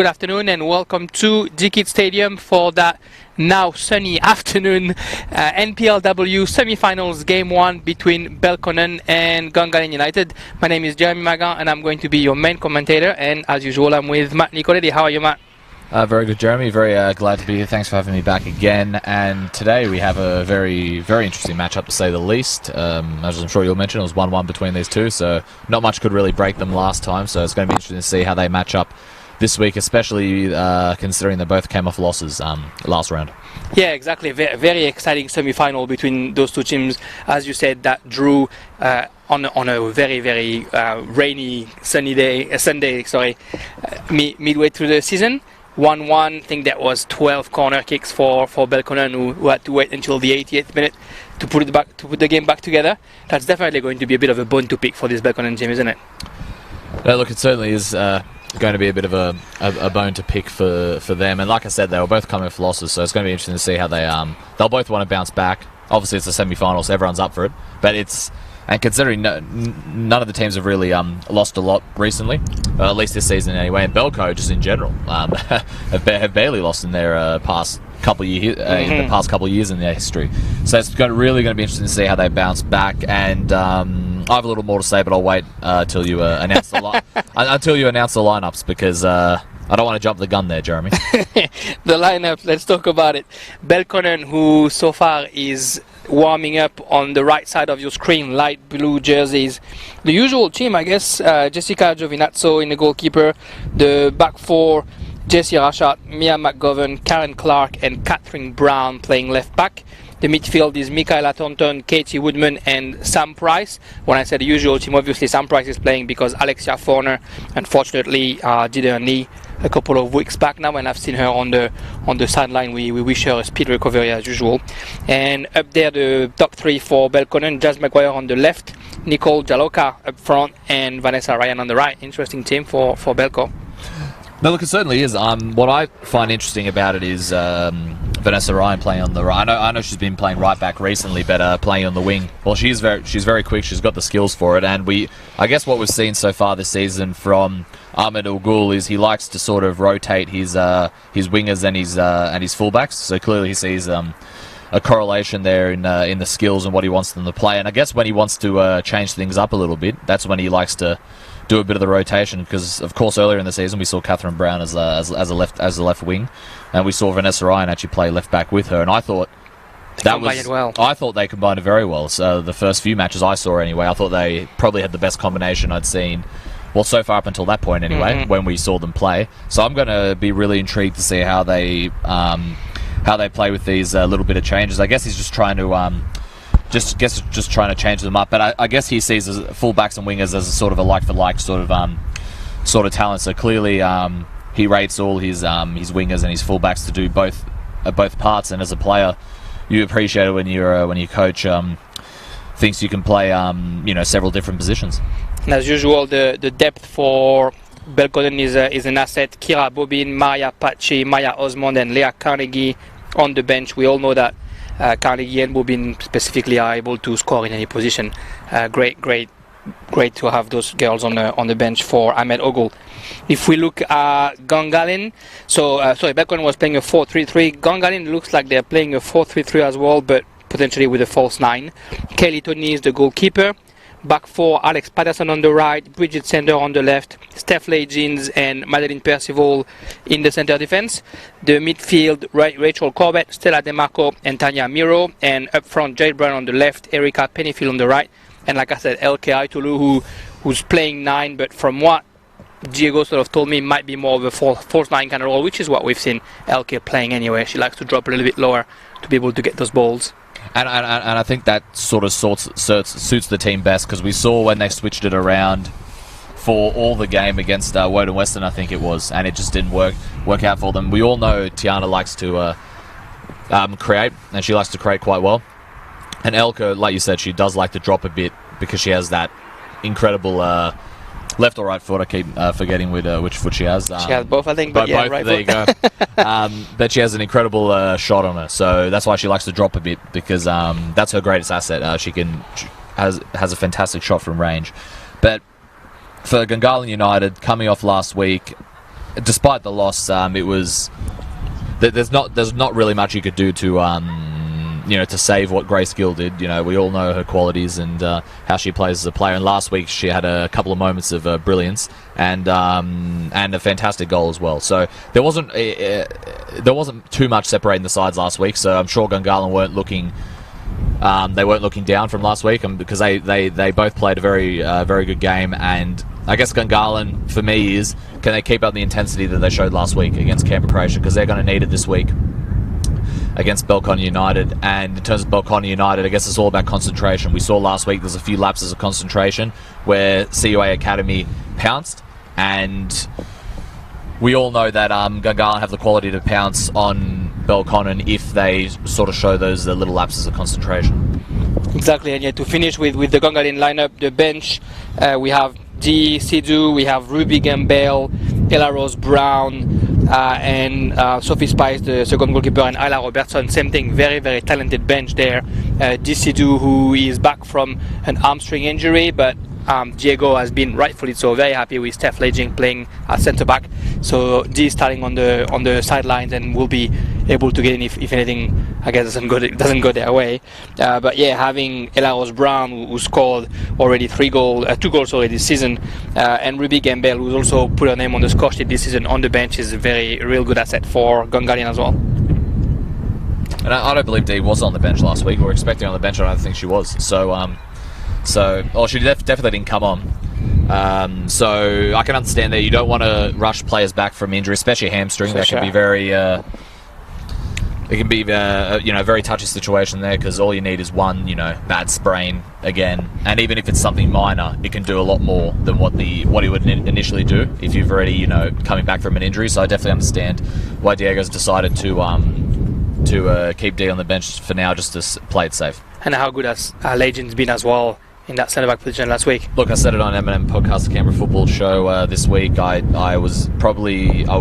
Good afternoon and welcome to Dikit Stadium for that now sunny afternoon NPLW semi-finals game 1 between Belconnen and Gungahlin United. My name is Jeremy Magan and I'm going to be your main commentator, and as usual I'm with Matt Nicoletti. How are you, Matt? Very good, Jeremy. Very glad to be here. Thanks for having me back again. And today we have a very, very interesting matchup, to say the least. As I'm sure you'll mention, it was 1-1 between these two, so not much could really break them last time. So it's going to be interesting to see how they match up this week, especially considering they both came off losses last round. Yeah, exactly. Very exciting semi-final between those two teams. As you said, that drew on a very, very rainy, Sunday, midway through the season. 1-1, I think that was 12 corner kicks for Belconnen, who had to wait until the 88th minute to put the game back together. That's definitely going to be a bit of a bone to pick for this Belconnen team, isn't it? Look, it certainly is going to be a bit of a bone to pick for them. And like I said, they were both coming off losses, so it's going to be interesting to see how they'll both want to bounce back. Obviously, it's a semi-final, so everyone's up for it. But and considering none of the teams have really lost a lot recently, at least this season anyway, and Belco just in general have barely lost in their past couple of years in the past couple of years in their history. So it's really going to be interesting to see how they bounce back. And I have a little more to say, but I'll wait until you announce the lineups, because I don't want to jump the gun there, Jeremy. The lineup, let's talk about it. Belconnen, who so far is warming up on the right side of your screen, light blue jerseys. The usual team, I guess. Jessica Giovinazzo in the goalkeeper. The back four, Jessie Rachat, Mia McGovern, Karen Clark and Catherine Brown playing left back. The midfield is Michaela Thornton, Katie Woodman and Sam Price. When I say the usual team, obviously Sam Price is playing because Alexia Forner unfortunately did her knee a couple of weeks back now, and I've seen her on the sideline. We wish her a speed recovery as usual. And up there, the top three for Belconnen: Jazz McGuire on the left, Nicole Jaloka up front, and Vanessa Ryan on the right. Interesting team for Belco. No, look, it certainly is. What I find interesting about it is Vanessa Ryan playing on the right. I know she's been playing right back recently, but playing on the wing. Well, she's very quick. She's got the skills for it, and I guess what we've seen so far this season from Ahmed Oghul is he likes to sort of rotate his wingers and his fullbacks. So clearly he sees a correlation there in the skills and what he wants them to play. And I guess when he wants to change things up a little bit, that's when he likes to do a bit of the rotation, because of course earlier in the season we saw Catherine Brown as a left wing, and we saw Vanessa Ryan actually play left back with her, and I thought I thought they combined it very well. So the first few matches I saw anyway, I thought they probably had the best combination I'd seen, well, so far up until that point anyway, when we saw them play. So I'm going to be really intrigued to see how they play with these little bit of changes. I guess he's just trying to just trying to change them up, but I guess he sees as fullbacks and wingers as a sort of a like-for-like sort of talent. So clearly, he rates all his wingers and his fullbacks to do both parts. And as a player, you appreciate it when your coach thinks you can play several different positions. And as usual, the depth for Belconnen is an asset. Kira Bobin, Maria Pachi, Maya Osmond, and Leah Carnegie on the bench. We all know that Carnegie and Bobin specifically are able to score in any position. Great to have those girls on the bench for Ahmed Oghul. If we look at Gungahlin, Belconnen was playing a 4-3-3. Gungahlin looks like they're playing a 4-3-3 as well, but potentially with a false 9. Kelly Tony is the goalkeeper. Back four, Alex Patterson on the right, Bridget Sender on the left, Steph Jeans and Madeline Percival in the center defense. The midfield, Rachel Corbett, Stella DeMarco and Tanya Miro. And up front, Jade Brown on the left, Erica Pennyfield on the right. And like I said, LK Aitulu, who's playing 9, but from what Diego sort of told me, might be more of a false 9 kind of role, which is what we've seen LK playing anyway. She likes to drop a little bit lower to be able to get those balls. And I think that sort of suits the team best, because we saw when they switched it around for all the game against Woden Western, I think it was, and it just didn't work out for them. We all know Tiana likes to create, and she likes to create quite well. And Elka, like you said, she does like to drop a bit because she has that incredible left or right foot. I keep forgetting which foot she has. She has both, I think. But yeah, both, right there foot. You go. But she has an incredible shot on her, so that's why she likes to drop a bit, because that's her greatest asset. She has a fantastic shot from range. But for Gungahlin United, coming off last week, despite the loss, it was there's not really much you could do to to save what Grace Gill did. We all know her qualities and how she plays as a player. And last week she had a couple of moments of brilliance and a fantastic goal as well. So there wasn't too much separating the sides last week. So I'm sure Gungahlin weren't looking down from last week, because they both played a very good game. And I guess Gungahlin for me is, can they keep up the intensity that they showed last week against Canberra Croatia, because they're going to need it this week against Belconnen United. And in terms of Belconnen United, I guess it's all about concentration. We saw last week there's a few lapses of concentration where CUA Academy pounced, and we all know that Gungahlin have the quality to pounce on Belconnen if they sort of show those little lapses of concentration. Exactly, and to finish with the Gungahlin lineup, the bench, we have Dee Sidhu, we have Ruby Gambale, Ella Rose Brown, and Sophie Spice, the second goalkeeper, and Ayla Robertson. Same thing, very, very talented bench there. Dee Sidhu, who is back from an hamstring injury, but Diego has been rightfully so very happy with Steph Leging playing at centre back. So Dee is starting on the sidelines and will be able to get in if anything, I guess, doesn't go their way. But yeah, having Ella Rose Brown, who scored already 2 goals already this season, and Ruby Gambale, who's also put her name on the score sheet this season on the bench, is a real good asset for Gungahlin as well. And I don't believe Dee was on the bench last week. We were expecting her on the bench. I don't think she was. She definitely didn't come on. So I can understand that you don't want to rush players back from injury, especially a hamstring. That can be very. It can be a very touchy situation there, because all you need is one bad sprain again, and even if it's something minor, it can do a lot more than what it would initially do if you've already coming back from an injury. So I definitely understand why Diego's decided to keep Dee on the bench for now, just to play it safe. And how good has Legends been as well in that centre back position last week? Look, I said it on M&M Podcast, the Canberra Football Show this week. I would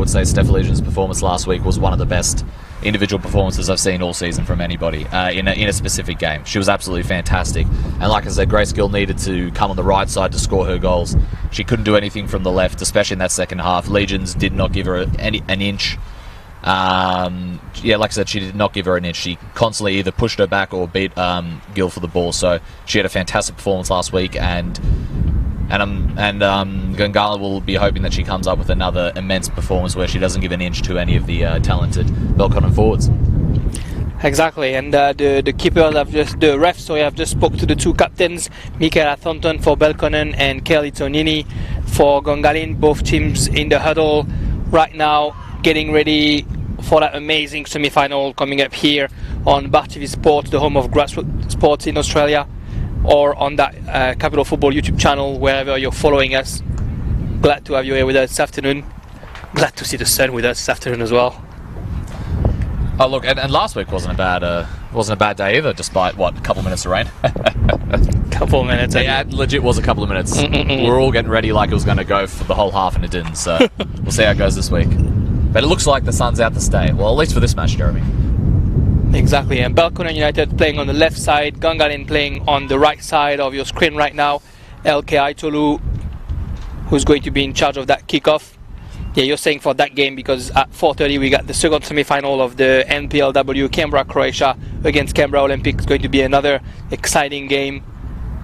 say Steph Legion's performance last week was one of the best individual performances I've seen all season from anybody in a specific game. She was absolutely fantastic. And like I said, Grace Gill needed to come on the right side to score her goals. She couldn't do anything from the left, especially in that second half. Legions did not give her an inch. Like I said, she did not give her an inch. She constantly either pushed her back or beat Gill for the ball. So she had a fantastic performance last week, and Gungahlin will be hoping that she comes up with another immense performance where she doesn't give an inch to any of the talented Belconnen forwards. Exactly, and the refs have just spoke to the two captains, Michaela Thornton for Belconnen and Kelly Tonini for Gungahlin. Both teams in the huddle right now, getting ready for that amazing semi-final coming up here on Bar TV Sports, the home of grassroots sports in Australia, or on that Capital Football YouTube channel, wherever you're following us. Glad to have you here with us this afternoon. Glad to see the sun with us this afternoon as well. Oh look, and last week wasn't a bad day either, despite a couple minutes of rain. Couple minutes. Yeah, legit was a couple of minutes. We were all getting ready like it was going to go for the whole half, and it didn't. So we'll see how it goes this week. But it looks like the sun's out to stay. Well, at least for this match, Jeremy. Exactly, and Belconnen United playing on the left side, Gungahlin playing on the right side of your screen right now. LK Aitolu, who's going to be in charge of that kickoff. Yeah, you're saying for that game, because at 4:30 we got the second semi-final of the NPLW Canberra Croatia against Canberra Olympic. It's going to be another exciting game,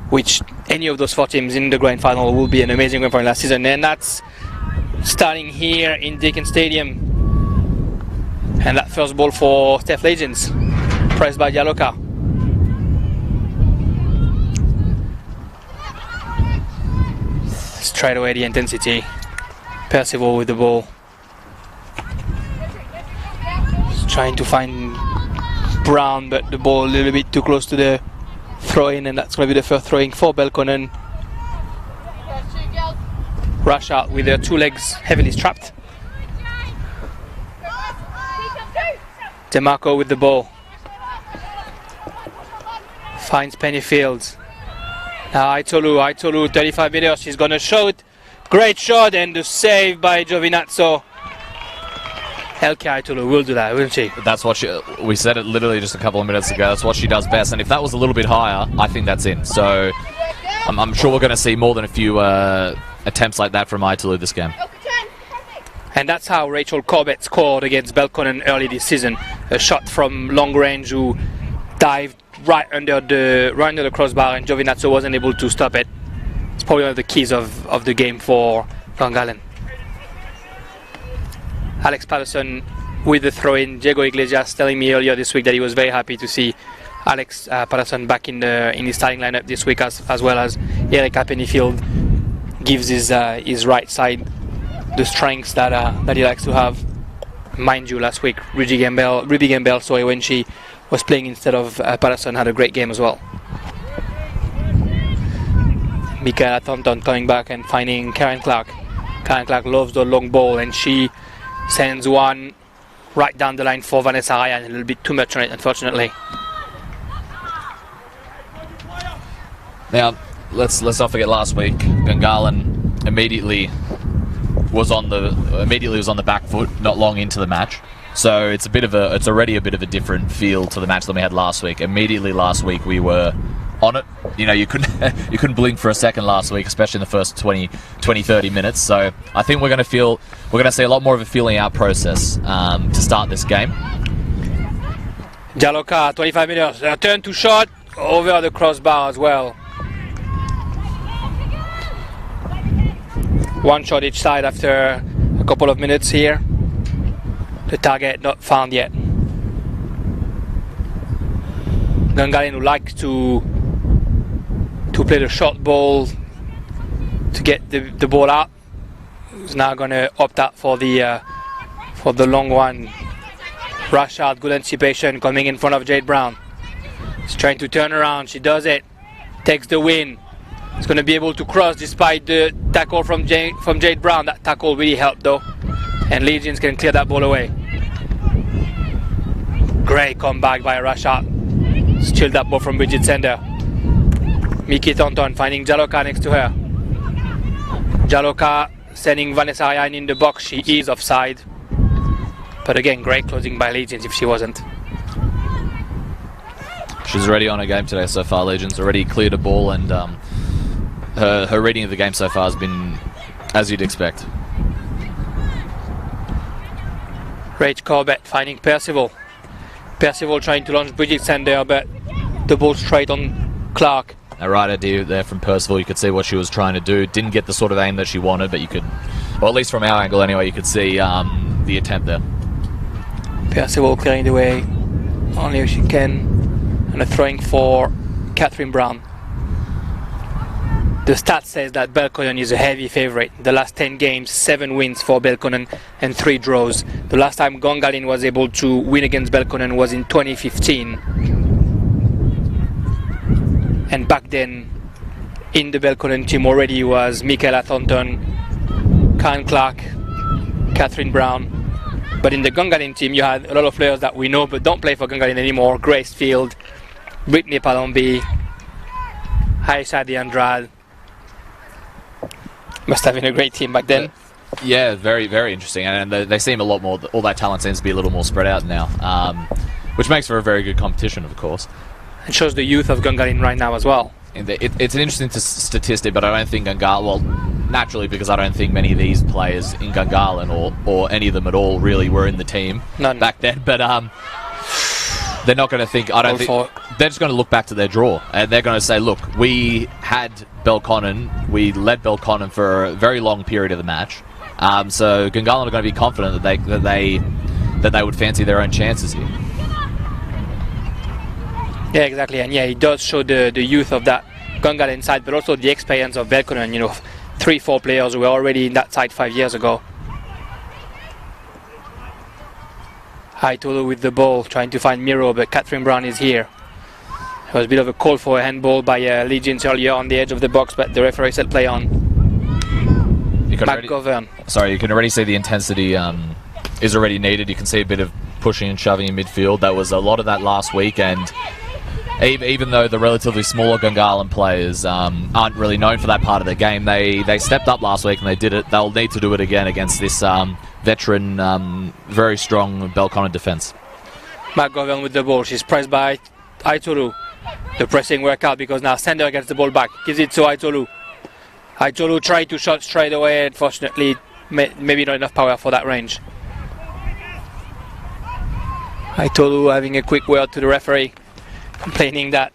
which any of those 4 teams in the grand final will be an amazing game from last season. And that's starting here in Deakin Stadium. And that first ball for Steph Legends, pressed by Dialoka. Straight away the intensity. Percival with the ball. He's trying to find Brown, but the ball a little bit too close to the throw-in, and that's going to be the first throw-in for Belconnen. Rush out with their 2 legs heavily strapped. DeMarco with the ball. Finds Pennyfield. Now Aitolu, 35 meters, she's going to shoot. Great shot, and the save by Giovinazzo. LK Aitolu will do that, won't she? That's what we said it literally just a couple of minutes ago. That's what she does best, and if that was a little bit higher, I think that's in. So I'm sure we're going to see more than a few attempts like that from Aitolu this game. And that's how Rachel Corbett scored against Belconnen early this season. A shot from long range who dived right under the crossbar, and Giovinazzo wasn't able to stop it. It's probably one of the keys of the game for Gungahlin. Alex Patterson with the throw-in. Diego Iglesias telling me earlier this week that he was very happy to see Alex Patterson back in the starting lineup this week, as well as Eric Midfield gives his right side the strengths that he likes to have. Mind you, last week Ruby Gambel, when she was playing instead of Patterson, had a great game as well. Michaela Thornton coming back and finding Karen Clark. Karen Clark loves the long ball, and she sends one right down the line for Vanessa Ryan. A little bit too much on it, unfortunately. Now, let's not forget last week, Gungahlin immediately was on the back foot not long into the match. So it's already a bit of a different feel to the match than we had last week. Immediately last week we were on it. You couldn't blink for a second last week, especially in the first 20-30 minutes. So I think we're going to see a lot more of a feeling out process to start this game. Jaloka, 25 minutes, a turn to shot over the crossbar as well. One shot each side after a couple of minutes here. The target not found yet. Gungahlin would like to play the short ball to get the ball out. He's now going to opt out for the long one. Rush out, good anticipation coming in front of Jade Brown. She's trying to turn around. She does it. Takes the win. It's going to be able to cross despite the tackle from Jade Brown. That tackle really helped though. And Legions can clear that ball away. Great comeback by Rashad. Steal that ball from Bridget Sender. Miki Thornton finding Jaloka next to her. Jaloka sending Vanessa Ryan in the box. She is offside. But again, great closing by Legions if she wasn't. She's already on her game today so far. Legions already cleared a ball, and her reading of the game so far has been as you'd expect. Rach Corbett finding Percival. Percival trying to launch Bridget Sander, but the ball straight on Clark. A right idea there from Percival. You could see what she was trying to do. Didn't get the sort of aim that she wanted, but you could, or at least from our angle anyway, you could see the attempt there. Percival clearing the way only if she can, and a throwing for Catherine Brown. The stat says that Belconnen is a heavy favourite. The last 10 games, 7 wins for Belconnen and 3 draws. The last time Gungahlin was able to win against Belconnen was in 2015. And back then, in the Belconnen team already was Michaela Thornton, Karen Clark, Catherine Brown. But in the Gungahlin team, you had a lot of players that we know but don't play for Gungahlin anymore. Grace Field, Brittany Palombi, Aisha Andrade. Must have been a great team back then. Yeah, very, very interesting. And they seem a lot more, all that talent seems to be a little more spread out now, which makes for a very good competition, of course. And shows the youth of Gungahlin right now as well. And it's an interesting statistic, but I don't think Gungahlin, well, naturally, because I don't think many of these players in Gungahlin or any of them at all really were in the team back then. But they're not going to think, I don't think, they're just going to look back to their draw, and they're going to say, look, we had Belconnen, we led Belconnen for a very long period of the match, so Gungahlin are going to be confident that they would fancy their own chances here. Yeah, exactly, and yeah, it does show the youth of that Gungahlin side, but also the experience of Belconnen. 3-4 players who were already in that side 5 years ago. Haitolo with the ball, trying to find Miro, but Catherine Brown is here. There was a bit of a call for a handball by Legions earlier on the edge of the box, but the referee said play on. You can already see the intensity is already needed. You can see a bit of pushing and shoving in midfield. There was a lot of that last week, and even though the relatively smaller Gungahlin players aren't really known for that part of the game, they stepped up last week and they did it. They'll need to do it again against this veteran, very strong Belconnen defence. McGovern with the ball. She's pressed by Aitolu. The pressing worked out because now Sander gets the ball back. Gives it to Aitolu. Aitolu tried to shot straight away. Unfortunately, maybe not enough power for that range. Aitolu having a quick word to the referee, complaining that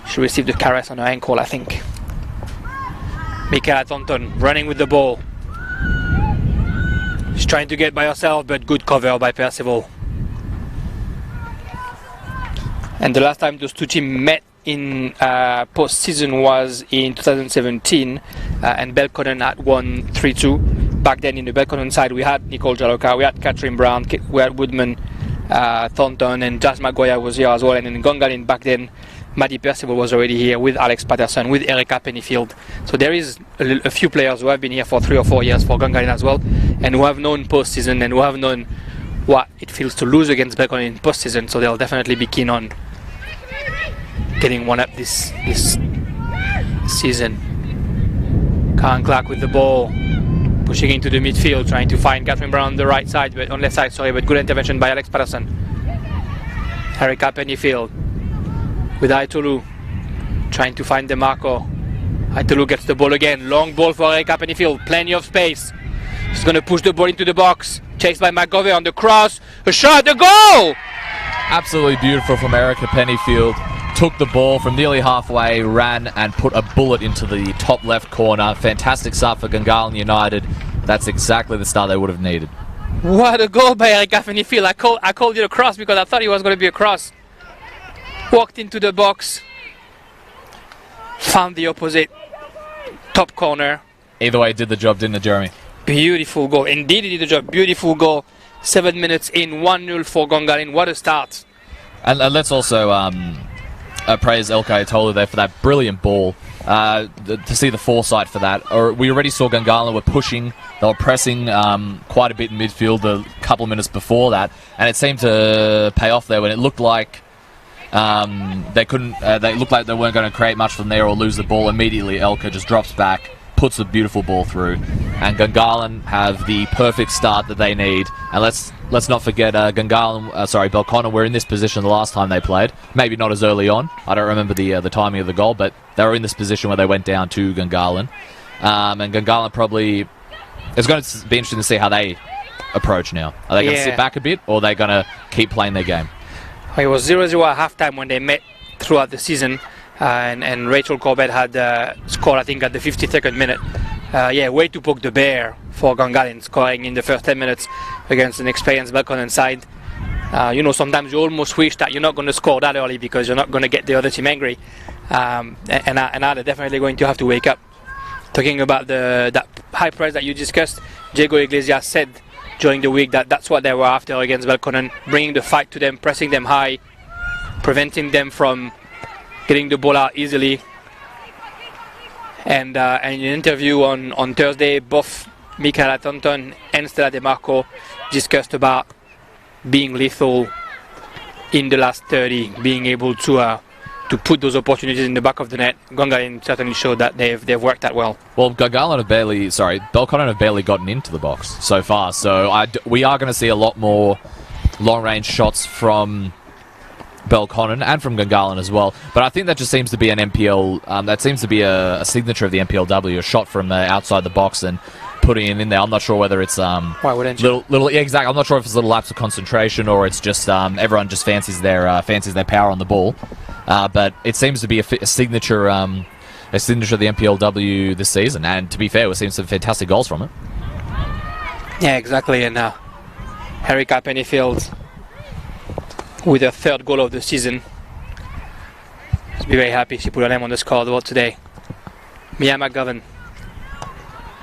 she received a caress on her ankle, I think. Michaela Thornton running with the ball. She's trying to get by herself, but good cover by Percival. And the last time those two teams met in post-season was in 2017, and Belconnen had won 3-2. Back then in the Belconnen side we had Nicole Jaloka, we had Catherine Brown, we had Woodman, Thornton, and Jazz Magoya was here as well. And in Gungahlin back then, Maddie Percival was already here with Alex Patterson, with Erica Pennyfield. So there is a few players who have been here for 3 or 4 years for Gungahlin as well, and who have known post-season and who have known what it feels to lose against Belconnen in post-season. So they'll definitely be keen on getting one up this season. Karen Clark with the ball, pushing into the midfield, trying to find Catherine Brown on the right side, but on left side, sorry, but good intervention by Alex Patterson. Erica Pennyfield with Aitolu, trying to find DeMarco. Aitolu gets the ball again, long ball for Erica Pennyfield, plenty of space. She's going to push the ball into the box, chased by McGovey on the cross, a shot, a goal! Absolutely beautiful from Erica Pennyfield. Took the ball from nearly halfway, ran and put a bullet into the top left corner. Fantastic start for Gungahlin United. That's exactly the start they would have needed. What a goal by Erica Pennyfield. I called it a cross because I thought it was going to be a cross. Walked into the box, found the opposite top corner. Either way, it did the job, didn't it, Jeremy? Beautiful goal. Indeed, it did the job. Beautiful goal. 7 minutes in, 1-0 for Gungahlin. What a start. And let's also praise Elke Aitolu there for that brilliant ball. To see the foresight for that. We already saw Gungahlin were pushing, they were pressing quite a bit in midfield a couple of minutes before that, and it seemed to pay off there when it looked like they couldn't. They looked like they weren't going to create much from there or lose the ball. Immediately, Elke just drops back, puts a beautiful ball through, and Gungahlin have the perfect start that they need. And let's not forget Belconnen were in this position the last time they played. Maybe not as early on. I don't remember the timing of the goal, but they were in this position where they went down to Gungahlin. And Gungahlin probably... It's going to be interesting to see how they approach now. Are they going to sit back a bit, or are they going to keep playing their game? It was 0-0 at halftime when they met throughout the season. And Rachel Corbett had scored, I think, at the 52nd minute. Way to poke the bear for Gungahlin, scoring in the first 10 minutes against an experienced Belconnen side. Sometimes you almost wish that you're not going to score that early because you're not going to get the other team angry. And now they're definitely going to have to wake up. Talking about that high press that you discussed, Diego Iglesias said during the week that that's what they were after against Belconnen, bringing the fight to them, pressing them high, preventing them from getting the ball out easily. And in an interview on Thursday, both Michaela Thornton and Stella DeMarco discussed about being lethal in the last 30, being able to put those opportunities in the back of the net. Gungahlin certainly showed that they've worked that well. Well, Belconnen have barely gotten into the box so far, so we are going to see a lot more long-range shots from Belconnen and from Gungahlin as well, but I think that just seems to be an MPL. That seems to be a signature of the MPLW, a shot from outside the box and putting it in there. I'm not sure whether it's why wouldn't you? Exactly. I'm not sure if it's a little lapse of concentration or it's just everyone just fancies their power on the ball. But it seems to be a signature of the MPLW this season. And to be fair, we're seeing some fantastic goals from it. Yeah, exactly. And Erica Pennyfield with her third goal of the season. She'll be very happy. She put her name on the scoreboard today. Mia McGovern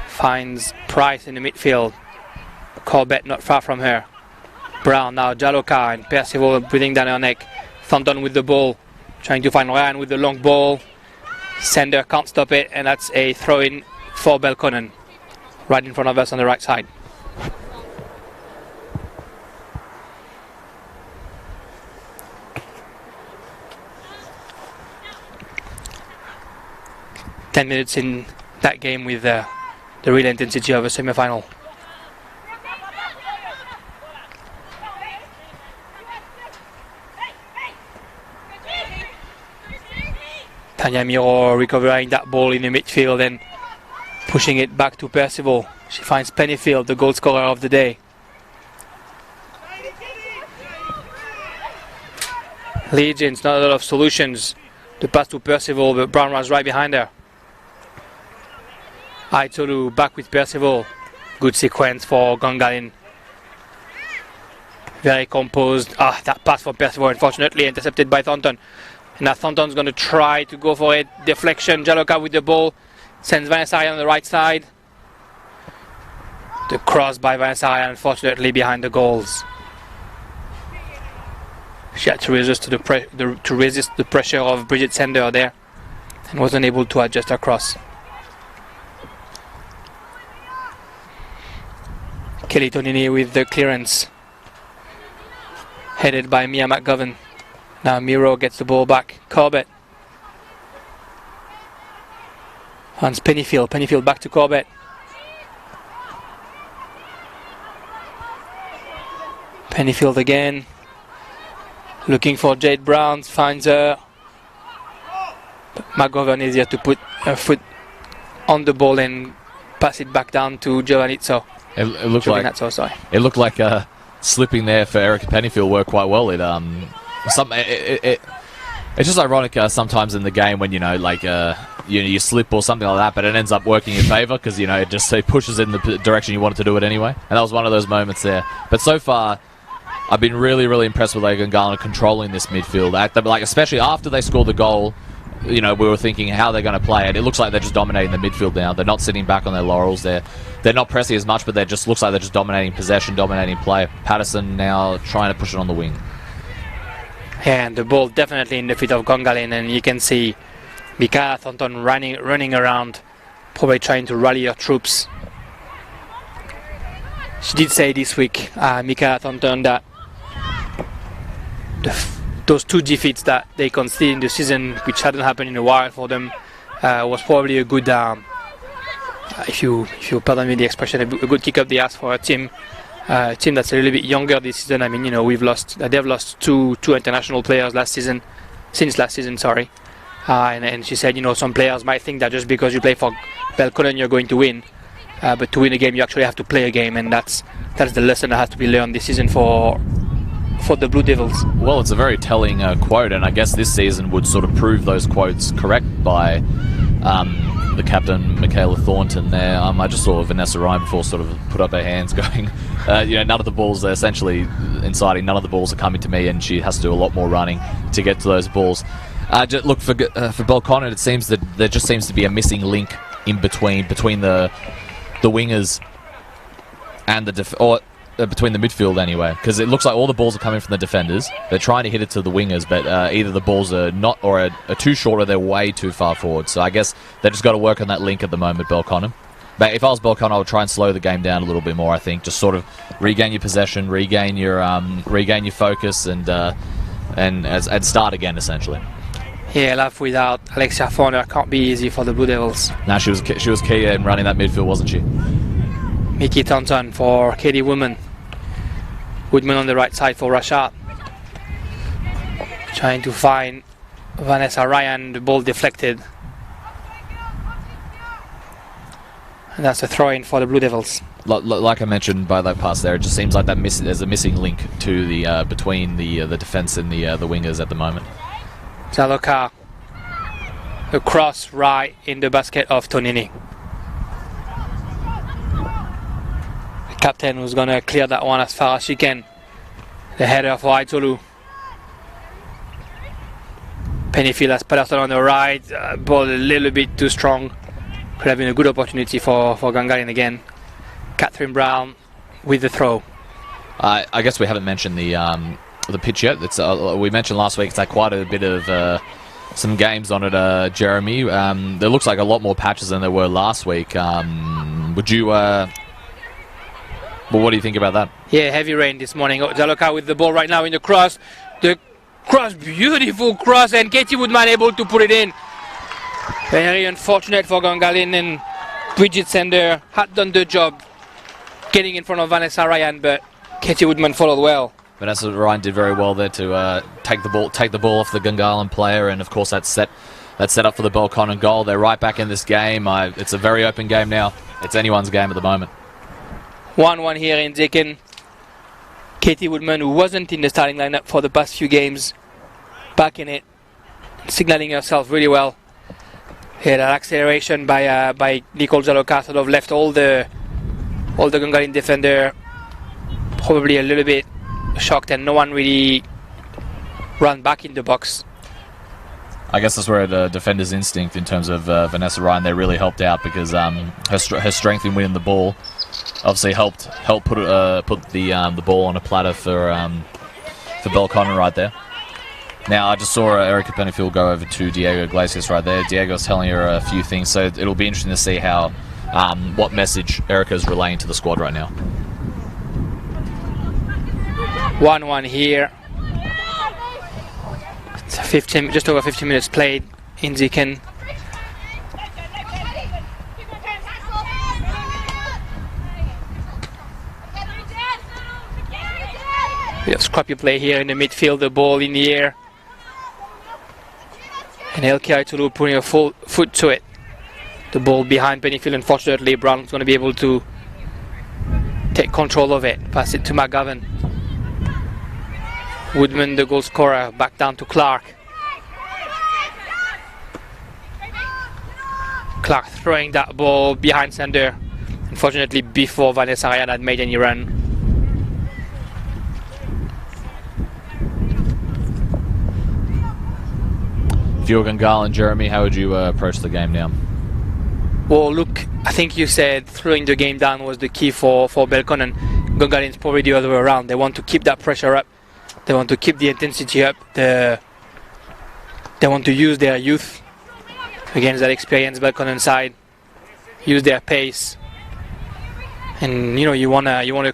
finds Price in the midfield. Corbett not far from her. Brown now, Jaloka and Percival breathing down her neck. Thornton with the ball, trying to find Ryan with the long ball. Sender can't stop it, and that's a throw-in for Belconnen, right in front of us on the right side. Ten minutes in that game with the real intensity of a semi-final. Tanya Miro recovering that ball in the midfield and pushing it back to Percival. She finds Pennyfield, the goal scorer of the day. Legion's not a lot of solutions. The pass to Percival, but Brown was right behind her. Aitolu back with Percival. Good sequence for Gungahlin. Very composed. That pass for Percival, unfortunately, intercepted by Thornton. Now Thornton's going to try to go for it. Deflection. Jaloka with the ball. Sends Vanessa Ryan on the right side. The cross by Vanessa Ryan, unfortunately, behind the goals. She had to resist to the pressure of Bridget Sender there, and wasn't able to adjust her cross. Kelly Tonini with the clearance, headed by Mia McGovern. Now Miro gets the ball back. Corbett. Hans Pennyfield. Pennyfield back to Corbett. Pennyfield again. Looking for Jade Brown. Finds her. But McGovern is here to put her foot on the ball and pass it back down to Giovanizzo. It looked like slipping there for Erica Pennyfield worked quite well. It's just ironic sometimes in the game when you slip or something like that, but it ends up working in favour because it pushes in the direction you wanted to do it anyway. And that was one of those moments there. But so far, I've been really, really impressed with Gungahlin controlling this midfield. Especially after they scored the goal, we were thinking how they're going to play it. It looks like they're just dominating the midfield now. They're not sitting back on their laurels. They're not pressing as much, but they just looks like they're just dominating possession, dominating play. Patterson now trying to push it on the wing. Yeah, and the ball definitely in the feet of Gungahlin, and you can see Mikaela Thornton running around, probably trying to rally her troops. She did say this week, Mikaela Thornton, that those two defeats that they conceded in the season, which hadn't happened in a while for them, was probably a good, if you pardon me the expression, a good kick up the ass for a team that's a little bit younger this season. I mean, they've lost two international players since last season, sorry. And she said, some players might think that just because you play for Belconnen you're going to win, but to win a game you actually have to play a game, and that's the lesson that has to be learned this season for the Blue Devils. Well, it's a very telling quote, and I guess this season would sort of prove those quotes correct by the captain, Mikaela Thornton there. I just saw Vanessa Ryan before sort of put up her hands going, none of the balls are essentially inciting, none of the balls are coming to me, and she has to do a lot more running to get to those balls. Look, for Belconnen, it seems that there just seems to be a missing link in between the wingers and between the midfield anyway, because it looks like all the balls are coming from the defenders. They're trying to hit it to the wingers, but either the balls are not or are too short or they're way too far forward. So I guess they just got to work on that link at the moment, Belconnen. But if I was Belconnen, I would try and slow the game down a little bit more. I think just sort of regain your possession, regain your focus, and start again essentially. Yeah, life without Alexia Forner can't be easy for the Blue Devils. No, she was key in running that midfield, wasn't she? Mickey Thornton for Katie Woodman. Woodman on the right side for Rashad. Trying to find Vanessa Ryan, the ball deflected. And that's a throw-in for the Blue Devils. Like I mentioned by that pass there, it just seems like there's a missing link to the between the defence and the wingers at the moment. Zaloka, a cross right in the basket of Tonini. The captain who's going to clear that one as far as she can. The header for Aitolu. Pennyfield has Patterson on the right, ball a little bit too strong. Could have been a good opportunity for Gungahlin again. Catherine Brown with the throw. I guess we haven't mentioned the pitch yet. It's we mentioned last week it's had quite a bit of some games on it, Jeremy. There looks like a lot more patches than there were last week. Would you well, what do you think about that? Yeah, heavy rain this morning. Zaloka with the ball right now in the cross. The cross, beautiful cross, and Katie Woodman able to put it in. Very unfortunate for Gungahlin, and Bridget Sender had done the job getting in front of Vanessa Ryan, but Katie Woodman followed well. Vanessa Ryan did very well there to take the ball off the Gungahlin player, and of course that's set up for the Belconnen goal. They're right back in this game. It's a very open game now. It's anyone's game at the moment. 1-1 here in Zeken. Katie Woodman, who wasn't in the starting lineup for the past few games, back in it, signaling herself really well. Had an acceleration by Nicole Jaloka, sort of left all the Gungahlin defender probably a little bit shocked, and no one really ran back in the box. I guess that's where the defender's instinct in terms of Vanessa Ryan, they really helped out, because her strength in winning the ball obviously helped put the ball on a platter for Belconnen right there. Now I just saw Erica Pennyfield go over to Diego Iglesias right there. Diego's telling her a few things, so it'll be interesting to see how what message Erica's relaying to the squad right now. 1-1 here. It's just over 15 minutes played in Zeken. Bit of scrappy play here in the midfield, the ball in the air. And Elke Aitulu putting a full foot to it. The ball behind Pennyfield. Unfortunately, Brown's going to be able to take control of it. Pass it to McGovern. Woodman, the goal scorer, back down to Clark. Clark throwing that ball behind center. Unfortunately, before Vanessa Ryan had made any run. If you're Gungahlin, Jeremy, how would you approach the game now? Well, look, I think you said throwing the game down was the key for Belconnen. Gungalin's probably the other way around. They want to keep that pressure up. They want to keep the intensity up. They want to use their youth against that experienced Belconnen side. Use their pace, and you wanna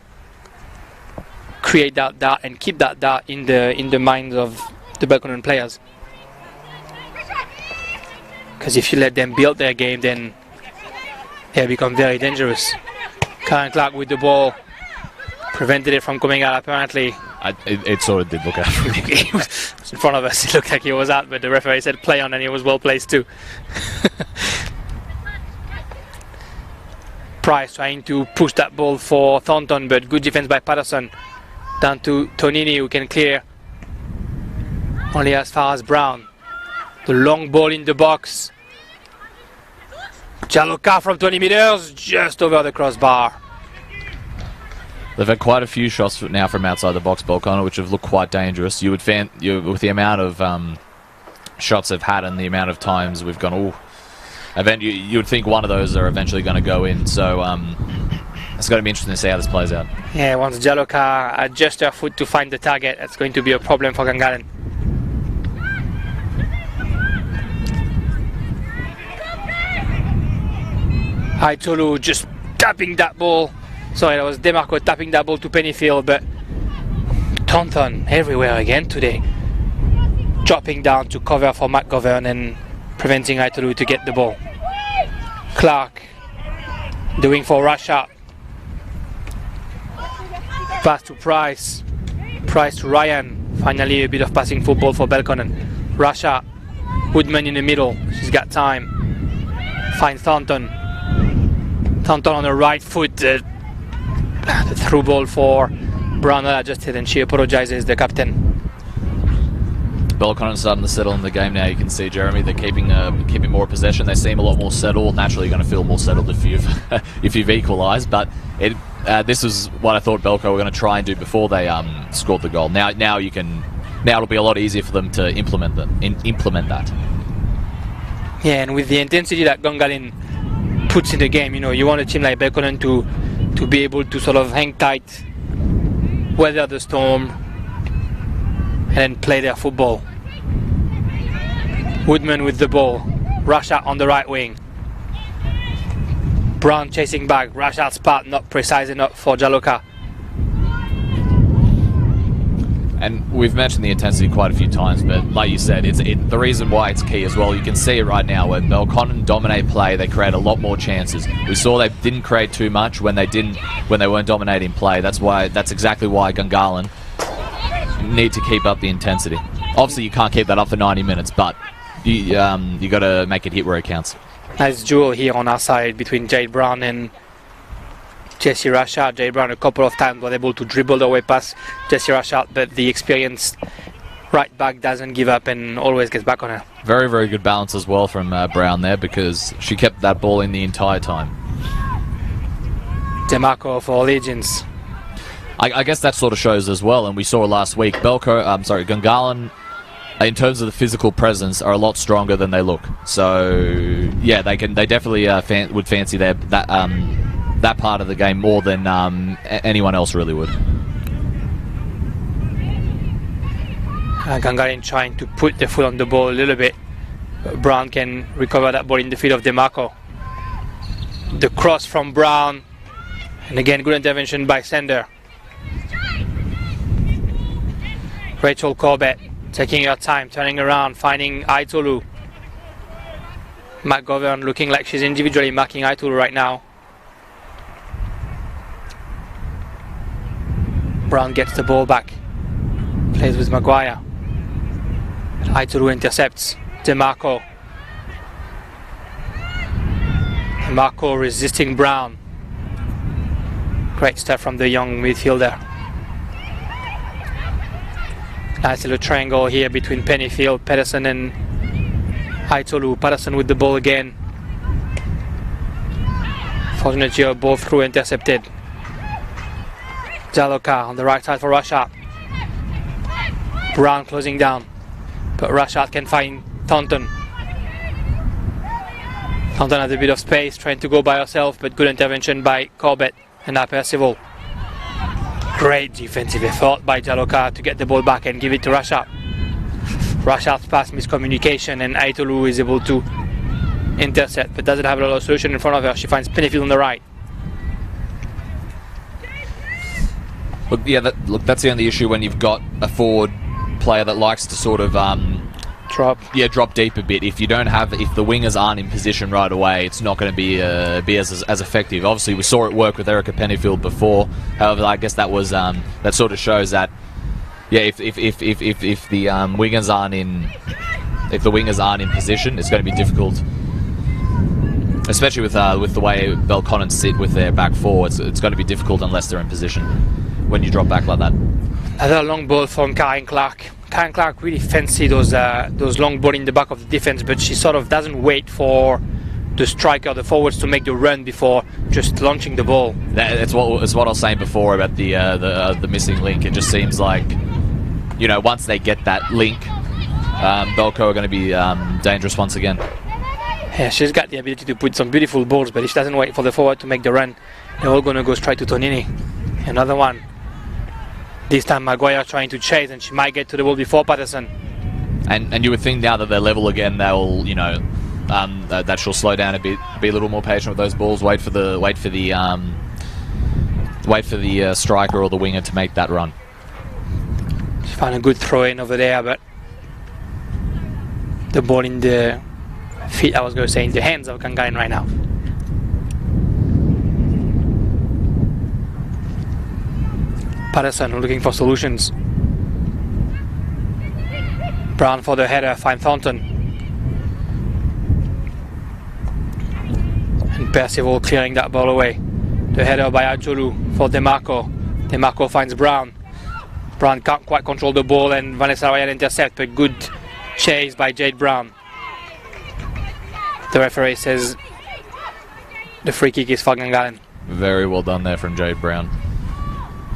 create that dart and keep that dart in the minds of the Belconnen players. Because if you let them build their game, then they become very dangerous. Karen Clark with the ball prevented it from coming out. Apparently, it sort of did look out. He was in front of us. It looked like he was out, but the referee said play on, and he was well placed too. Price trying to push that ball for Thornton, but good defense by Patterson. Down to Tonini, who can clear only as far as Brown. The long ball in the box. Jaloka from 20 meters, just over the crossbar. They've had quite a few shots now from outside the box, Belconnen, which have looked quite dangerous. You would with the amount of shots they've had and the amount of times we've gone, you would think one of those are eventually going to go in. So it's going to be interesting to see how this plays out. Yeah, once Jaloka adjusts her foot to find the target, that's going to be a problem for Gungahlin. Aitulu just tapping that ball. Sorry, that was DeMarco tapping that ball to Pennyfield, but Thornton everywhere again today. Dropping down to cover for McGovern and preventing Aitulu to get the ball. Clark doing for Russia. Pass to Price. Price to Ryan. Finally a bit of passing football for Belconnen. Russia. Woodman in the middle. She's got time. Finds Thornton. Thornton on the right foot. The through ball for Brown adjusted, and she apologizes, the captain. Belconnen starting to settle in the game now. You can see, Jeremy, they're keeping more possession. They seem a lot more settled. Naturally, you're going to feel more settled if you've equalised. But this is what I thought Belco were going to try and do before they scored the goal. Now it'll be a lot easier for them to implement that. Yeah, and with the intensity that Gungahlin puts in the game, you want a team like Belconnen to be able to sort of hang tight, weather the storm, and then play their football. Woodman with the ball. Russia on the right wing. Brown chasing back. Russia's part not precise enough for Jaloka. And we've mentioned the intensity quite a few times, but like you said, the reason why it's key as well. You can see it right now when Belconnen dominate play, they create a lot more chances. We saw they didn't create too much when they weren't dominating play. That's exactly why Gungahlin need to keep up the intensity. Obviously, you can't keep that up for 90 minutes, but you got to make it hit where it counts. Nice duel here on our side between Jade Brown and Jessie Rashard. Jade Brown a couple of times was able to dribble the way past Jessie Rashard, but the experienced right back doesn't give up and always gets back on her. Very, very good balance as well from Brown there, because she kept that ball in the entire time. DeMarco for Legions. I guess that sort of shows as well, and we saw last week, Gungahlin, in terms of the physical presence, are a lot stronger than they look. So yeah, they definitely would fancy that part of the game more than anyone else really would. Gungahlin trying to put the foot on the ball a little bit. Brown can recover that ball in the feet of DeMarco. The cross from Brown, and again good intervention by Sender. Rachel Corbett taking her time, turning around, finding Aitolu. McGovern looking like she's individually marking Aitolu right now. Brown gets the ball back, plays with Maguire. Aitolu intercepts DeMarco. DeMarco resisting Brown. Great stuff from the young midfielder. Nice little triangle here between Pennyfield, Pedersen and Aitolu. Pedersen with the ball again. Fortunately, both through intercepted. Jaloka on the right side for Rashad. Brown closing down, but Rashad can find Thornton. Thornton has a bit of space, trying to go by herself, but good intervention by Corbett and now Percival. Great defensive effort by Jaloka to get the ball back and give it to Rashad. Rashad's pass miscommunication, and Aitolu is able to intercept, but doesn't have a lot of solution in front of her. She finds Pennyfield on the right. Look, yeah, that's the only issue when you've got a forward player that likes to sort of drop deep a bit. If the wingers aren't in position right away, it's not going to be as effective. Obviously, we saw it work with Erica Pennyfield before. However, I guess that was that sort of shows that if the wingers aren't in position, it's going to be difficult. Especially with the way Belconnen sit with their back four, it's going to be difficult unless they're in position when you drop back like that. Another long ball from Karen Clark. Karen Clark really fancy those long balls in the back of the defense, but she sort of doesn't wait for the striker, the forwards, to make the run before just launching the ball. It's what I was saying before about the missing link. It just seems like, once they get that link, Belco are going to be dangerous once again. Yeah, she's got the ability to put some beautiful balls, but if she doesn't wait for the forward to make the run, they're all going to go straight to Tonini. Another one. This time Maguire trying to chase, and she might get to the ball before Patterson. And you would think now that they're level again, they'll that she'll slow down a bit, be a little more patient with those balls, wait for the striker or the winger to make that run. She found a good throw in over there, but the ball in the feet, I was going to say in the hands of Gungahlin right now. Patterson looking for solutions. Brown for the header, find Thornton. And Percival clearing that ball away. The header by Aitolu for DeMarco. DeMarco finds Brown. Brown can't quite control the ball, and Vanessa Ryan intercept, but good chase by Jade Brown. The referee says the free kick is for Gungahlin. Very well done there from Jade Brown.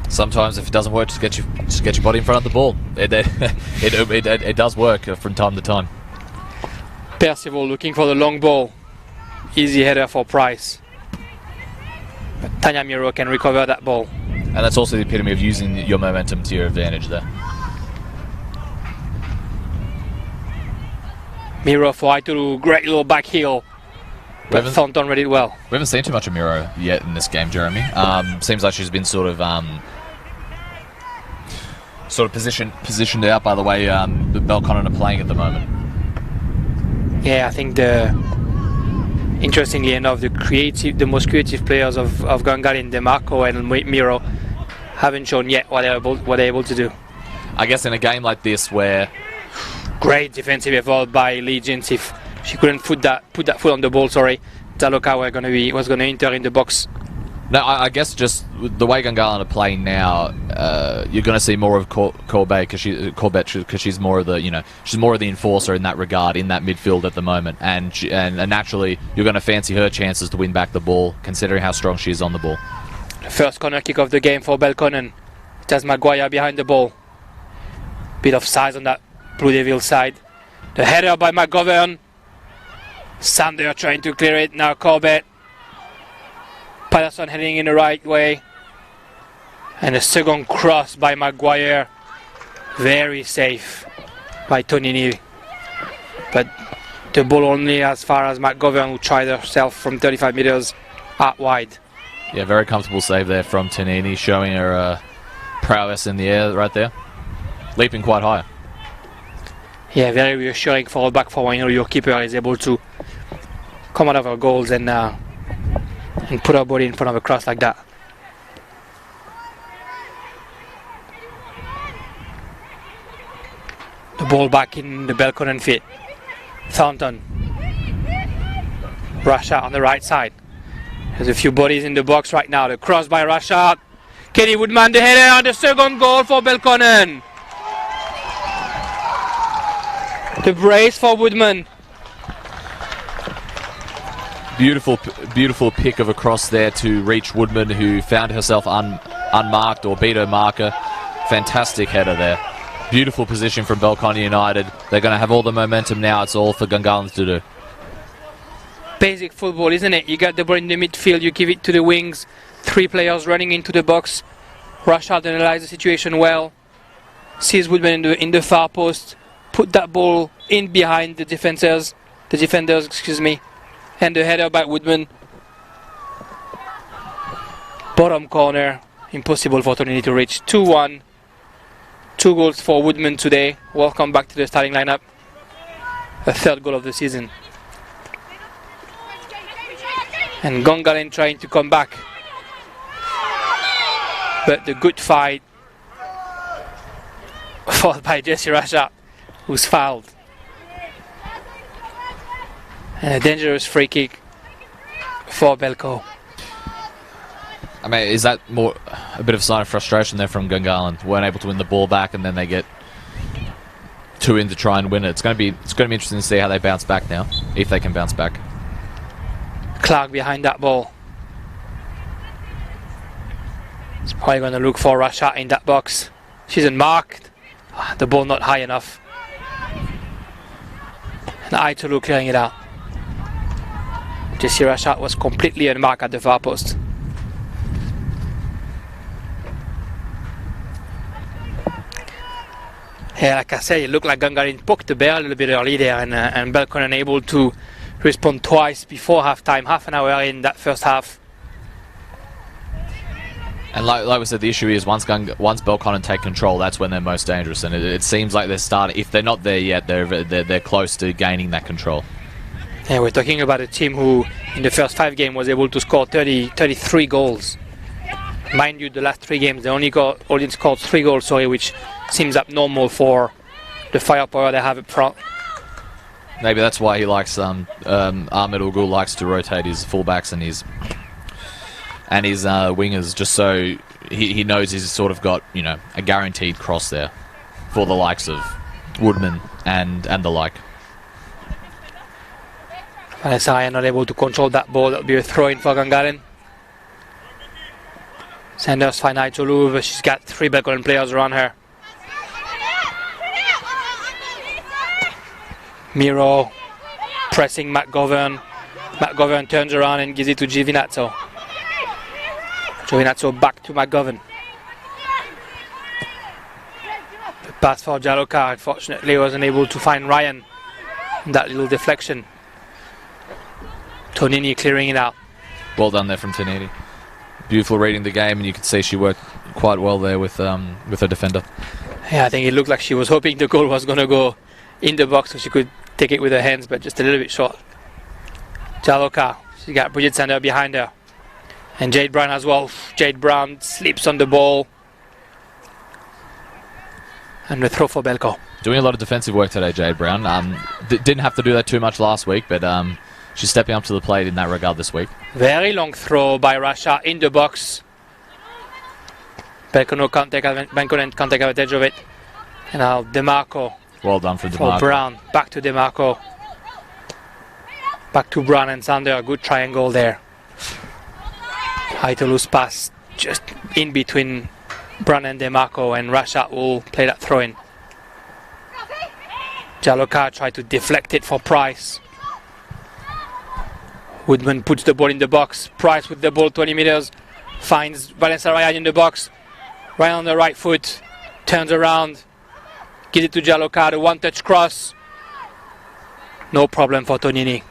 Sometimes if it doesn't work, just get your body in front of the ball. It does work from time to time. Percival looking for the long ball. Easy header for Price. But Tanya Miro can recover that ball. And that's also the epitome of using your momentum to your advantage there. Miro for Aitolu, great little back heel. But Thornton read it well. We haven't seen too much of Miro yet in this game, Jeremy. Seems like she's been sort of positioned out by the way the Belconnen are playing at the moment. Yeah, I think interestingly enough, the most creative players of Gungahlin, DeMarco and Miro, haven't shown yet what they're able to do. I guess in a game like this where great defensive effort by Legions, if She couldn't put that foot on the ball. Sorry, Jaloka was gonna enter in the box. No, I guess just the way Gungahlin are playing now, you're going to see more of Corbett because she's more of the she's more of the enforcer in that regard in that midfield at the moment, and naturally you're going to fancy her chances to win back the ball, considering how strong she is on the ball. First corner kick of the game for Belconnen. It has Maguire behind the ball. Bit of size on that Blue Devil side. The header by McGovern. Sander trying to clear it. Now Corbett. Patterson heading in the right way. And a second cross by Maguire. Very safe by Tonini. But the ball only as far as McGovern, who tried herself from 35 meters out wide. Yeah, very comfortable save there from Tonini, showing her prowess in the air right there. Leaping quite high. Yeah, very reassuring for a back four when your keeper is able to come out of her goals and put her body in front of a cross like that. The ball back in the Belconnen fit. Thornton. Russia on the right side. There's a few bodies in the box right now. The cross by Russia. Katie Woodman, the header, and the second goal for Belconnen. The brace for Woodman. Beautiful pick of a cross there to reach Woodman, who found herself unmarked or beat her marker. Fantastic header there. Beautiful position from Belconnen United. They're going to have all the momentum now. It's all for Gungahlin to do. Basic football, isn't it? You got the ball in the midfield, you give it to the wings. 3 players running into the box. Rashad analyzes the situation well. Sees Woodman in the far post. Put that ball in behind the defenders, excuse me. And the header by Woodman. Bottom corner. Impossible for Tonini to reach. 2-1. 2 goals for Woodman today. Welcome back to the starting lineup. A 3rd goal of the season. And Gungahlin trying to come back. But the good fight fought by Jessie Rasha, who's fouled. And a dangerous free kick for Belco. I mean, is that more a bit of a sign of frustration there from Gungahlin? Weren't able to win the ball back, and then they get 2 in to try and win it. It's going to be interesting to see how they bounce back now, if they can bounce back. Clark behind that ball. He's probably going to look for Rasha in that box. She's unmarked. The ball not high enough. And Aitolu clearing it out. Jessie Rasha was completely unmarked at the far post. Yeah, like I said, it looked like Gungahlin poked the bear a little bit early there, and Belconnen able to respond twice before half-time, half an hour in that first half. And like we said, the issue is once Belconnen take control, that's when they're most dangerous. And it seems like they're starting. If they're not there yet, they're close to gaining that control. Yeah, we're talking about a team who, in the first 5 games, was able to score 33 goals. Mind you, the last 3 games, they only scored 3 goals, which seems abnormal for the firepower they have up front. Maybe that's why he likes Ahmed Ulgul likes to rotate his fullbacks and his wingers, just so he knows he's sort of got a guaranteed cross there for the likes of Woodman and the like. Vanessa are not able to control that ball. That'll be a throw-in for Gungahlin. Sanders finds Aitolu, but she's got 3 Belconnen players around her. Miro pressing McGovern. McGovern turns around and gives it to Giovinazzo. Giovinazzo back to McGovern. The pass for Jaloka, unfortunately wasn't able to find Ryan in that little deflection. Tonini clearing it out. Well done there from Tonini. Beautiful reading the game, and you could see she worked quite well there with her defender. Yeah, I think it looked like she was hoping the goal was going to go in the box so she could take it with her hands, but just a little bit short. Jaloka, she got Bridget Sander behind her. And Jade Brown as well. Jade Brown slips on the ball. And the throw for Belco. doing a lot of defensive work today, Jade Brown. Didn't have to do that too much last week, but she's stepping up to the plate in that regard this week. Very long throw by Russia in the box. Belconnen can't take advantage of it. And now DeMarco. Well done for DeMarco. For Brown. Back to DeMarco. Back to Brown and Sander. Good triangle there. Aitolu's pass just in between Brown and DeMarco, and Russia will play that throw in. Jaloka tried to deflect it for Price. Woodman puts the ball in the box. Price with the ball 20 meters. Finds Vanessa Ryan in the box. Ryan on the right foot. Turns around. Gives it to Jaloka. The one-touch cross. No problem for Tonini.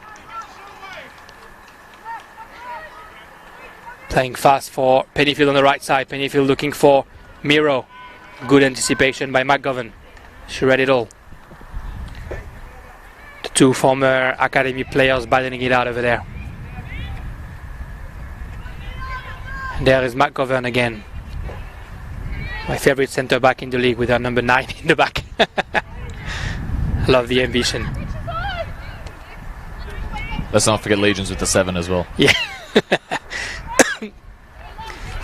Playing fast for Pennyfield on the right side. Pennyfield looking for Miro. Good anticipation by McGovern. She read it all. The two former academy players battling it out over there. And there is McGovern again. My favorite centre back in the league with our number 9 in the back. I love the ambition. Let's not forget Legions with the 7 as well. Yeah.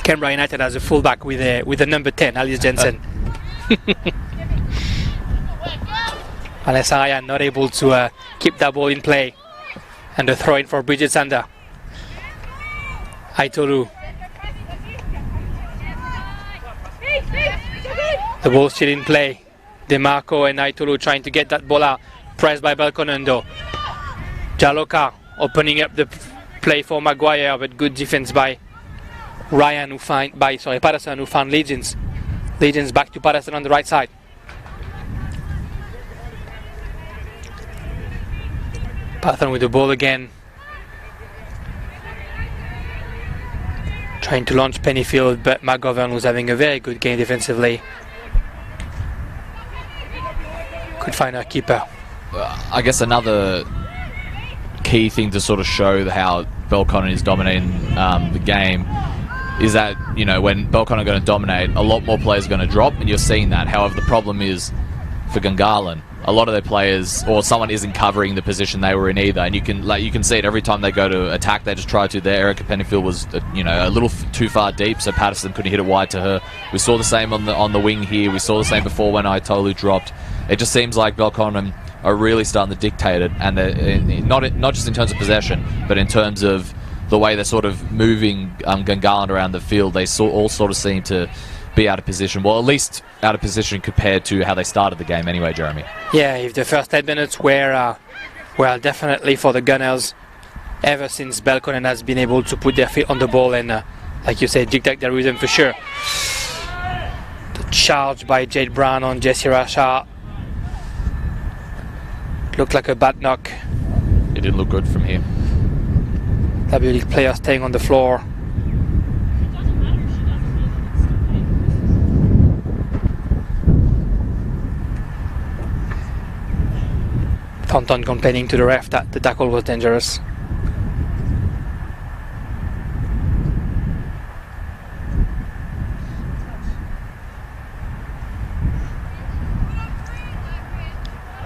Canberra United has a fullback with the number 10, Alice Jensen. Vanessa Ryan not able to keep that ball in play. And the throw in for Bridget Sander. Aitolu. The ball still in play. DeMarco and Aitolu trying to get that ball out. Pressed by Belconnen though. Jaloka opening up the play for Maguire, but good defense by Patterson, who found Legions. Legions back to Patterson on the right side. Patterson with the ball again. Trying to launch Pennyfield, but McGovern was having a very good game defensively. Could find our keeper. I guess another key thing to sort of show how Belconnen is dominating the game is that, you know, when Belconnen are going to dominate, a lot more players are going to drop, and you're seeing that. However, the problem is for Gungahlin, a lot of their players, or someone isn't covering the position they were in either, and you can see it every time they go to attack. They just try to. There, Erica Pennyfield was a little too far deep, so Patterson couldn't hit it wide to her. We saw the same on the wing here. We saw the same before when Aitolu dropped. It just seems like Belconnen are really starting to dictate it, and not just in terms of possession, but in terms of the way they're sort of moving Gungahlin around the field. They all sort of seem to be out of position. Well, at least out of position compared to how they started the game anyway, Jeremy. Yeah, if the first 10 minutes were definitely for the Gunners, ever since Belconnen has been able to put their feet on the ball and, like you said, dictate their rhythm for sure. The charge by Jade Brown on Jessie Rasha looked like a bad knock. It didn't look good from here. W League player staying on the floor. Thornton complaining to the ref that the tackle was dangerous.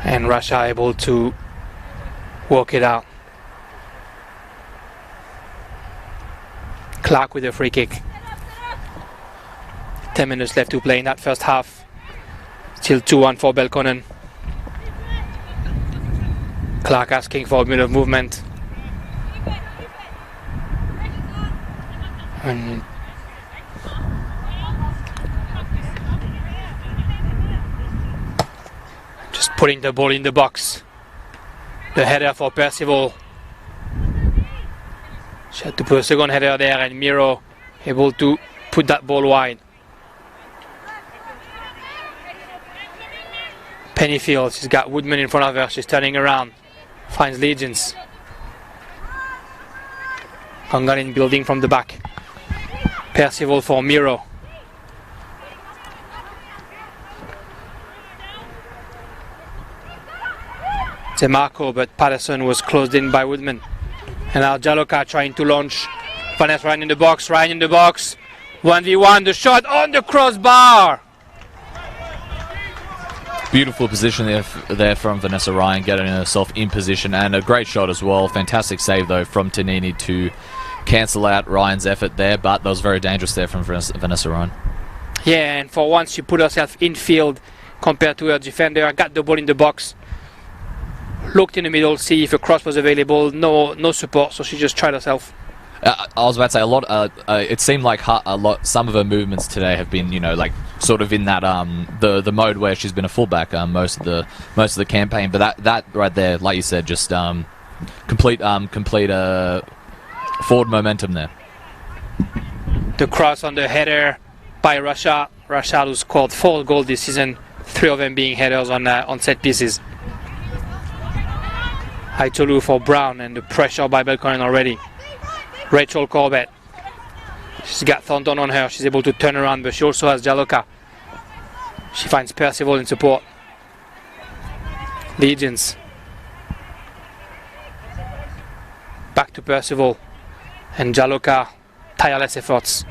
And Russia able to work it out. Clark with a free kick. 10 minutes left to play in that first half. Still 2-1 for Belconnen. Clark asking for a bit of movement. And just putting the ball in the box. The header for Percival. She had to put a second header there, and Miro able to put that ball wide. Pennyfield, she's got Woodman in front of her, she's turning around. Finds Legions. Gungahlin building from the back. Percival for Miro. DeMarco, but Patterson was closed in by Woodman. And now Jaloka trying to launch. Vanessa Ryan in the box, 1v1, the shot on the crossbar. Beautiful position there from Vanessa Ryan, getting herself in position, and a great shot as well. Fantastic save though from Tonini to cancel out Ryan's effort there, but that was very dangerous there from Vanessa Ryan. Yeah, and for once she put herself in field compared to her defender, got the ball in the box, looked in the middle, see if a cross was available, no support, so she just tried herself. I was about to say it seemed like some of her movements today have been, like sort of in that the mode where she's been a fullback most of the campaign. But that right there, like you said, just complete forward momentum there. The cross on the header by Rashad, who scored 4 goals this season, 3 of them being headers on set pieces. Haitolu for Brown, and the pressure by Belconnen already. Rachel Corbett, she's got Thornton on her, she's able to turn around, but she also has Jaloka. She finds Percival in support. Legions. Back to Percival, and Jaloka, tireless efforts.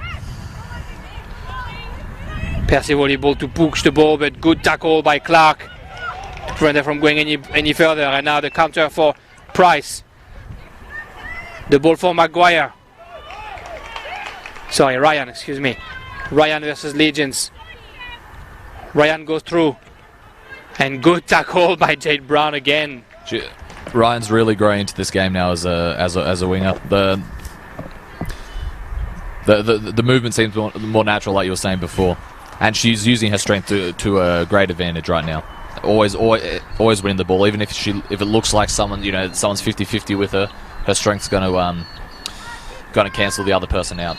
Percival able to push the ball, but good tackle by Clark to prevent her from going any further. And now the counter for Price. The ball for Maguire. Sorry, Ryan, excuse me. Ryan versus Legions. Ryan goes through. And good tackle by Jade Brown again. Ryan's really growing into this game now as a winger. The movement seems more natural, like you were saying before. And she's using her strength to a great advantage right now. Always winning the ball, even if it looks like someone's 50-50 with her. Her strength's going to cancel the other person out.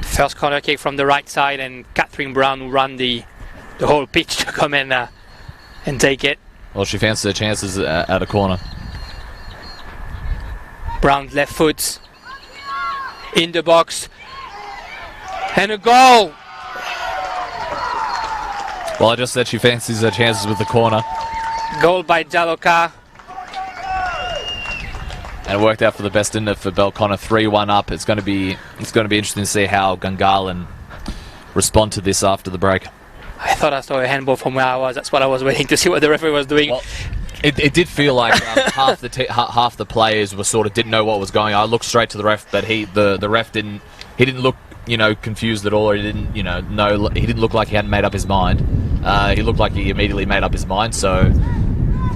First corner kick from the right side, and Catherine Brown will run the whole pitch to come in and take it. Well, she fancies her chances at a corner. Brown's left foot in the box, and a goal. Well, I just said she fancies her chances with the corner. Goal by Jaloka. And it worked out for the best, didn't it, for Belconnen? 3-1 up. It's going to be interesting to see how Gungahlin respond to this after the break. I thought I saw a handball from where I was. That's what I was waiting to see what the referee was doing. Well, it did feel like half the players didn't know what was going on. I looked straight to the ref, but the ref didn't look confused at all, or he didn't he didn't look like he hadn't made up his mind. He looked like he immediately made up his mind. So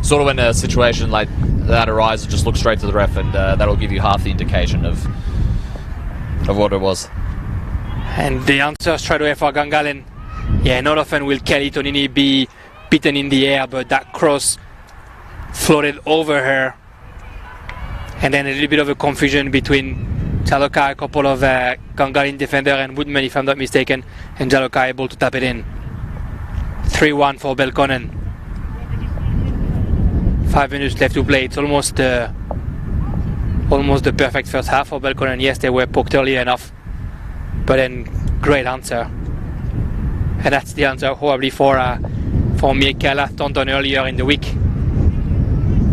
sort of when a situation like that arises, just look straight to the ref, and that'll give you half the indication of what it was. And the answer straight away for Gungahlin. Yeah, not often will Kelly Tonini be beaten in the air, but that cross floated over her. And then a little bit of a confusion between Jaloka, a couple of Gungahlin defender, and Woodman, if I'm not mistaken, and Jaloka able to tap it in. 3-1 for Belconnen. 5 minutes left to play. It's almost the perfect first half for Belconnen. Yes, they were poked early enough, but then great answer. And that's the answer probably for Michaela Thornton earlier in the week.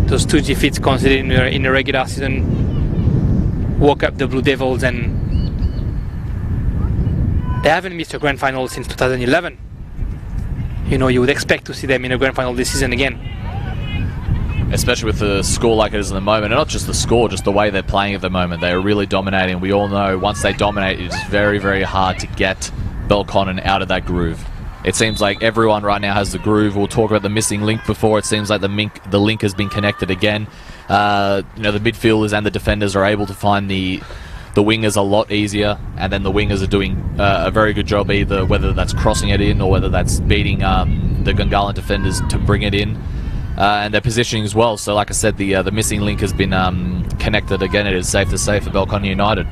Those 2 defeats considered in the regular season woke up the Blue Devils, and they haven't missed a grand final since 2011. You would expect to see them in a grand final this season again. Especially with the score like it is at the moment, and not just the score, just the way they're playing at the moment. They are really dominating. We all know once they dominate, it's very, very hard to get Belconnen out of that groove. It seems like everyone right now has the groove. We'll talk about the missing link before. It seems like the link has been connected again. The midfielders and the defenders are able to find the wingers a lot easier, and then the wingers are doing a very good job, either whether that's crossing it in or whether that's beating the Gungahlin defenders to bring it in. And their positioning as well. So like I said, the missing link has been connected again. It is safe to say for Belconnen United.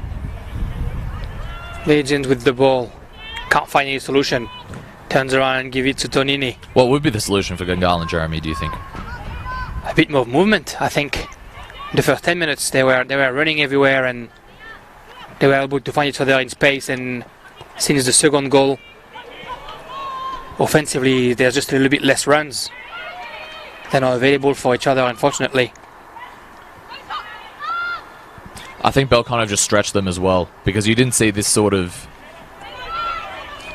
Legend with the ball. Can't find any solution. Turns around and gives it to Tonini. What would be the solution for Gungahlin, Jeremy, do you think? A bit more movement, I think. The first 10 minutes they were running everywhere, and they were able to find each other in space, and since the second goal, offensively there's just a little bit less runs. They're not available for each other, unfortunately. I think Belconnen just stretched them as well, because you didn't see this sort of,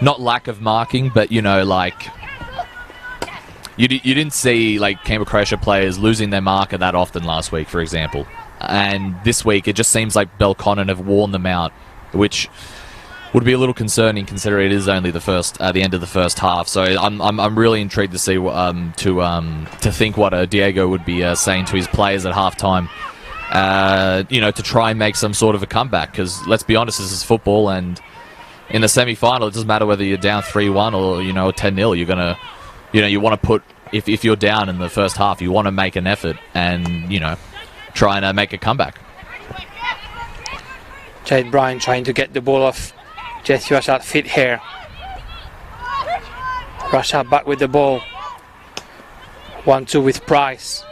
not lack of marking, but You didn't see like Canberra Croatia players losing their marker that often last week, for example. And this week, it just seems like Belconnen have worn them out, which would be a little concerning considering it is only the end of the first half. So I'm really intrigued to see to think what Diego would be saying to his players at halftime. To try and make some sort of a comeback. Because let's be honest, this is football, and in the semi-final, it doesn't matter whether you're down 3-1 or 10-0. You're gonna, you want to put if you're down in the first half, you want to make an effort and try and make a comeback. Jade Bryan trying to get the ball off Jesse Rashad feet here. Rashad back with the ball. 1-2 with Price.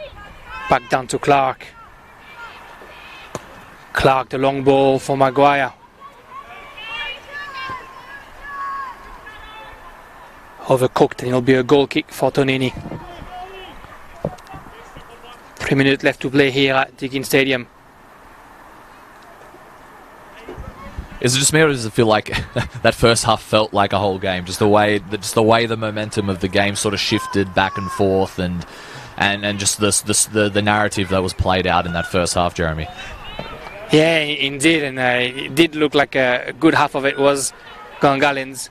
Back down to Clark. Clark, the long ball for Maguire. Overcooked, and it'll be a goal kick for Tonini. 3 minutes left to play here at Diggin Stadium. Is it just me, or does it feel like that first half felt like a whole game? Just the way the momentum of the game sort of shifted back and forth, and just the narrative that was played out in that first half, Jeremy. Yeah, indeed, and it did look like a good half of it was Gungahlin's.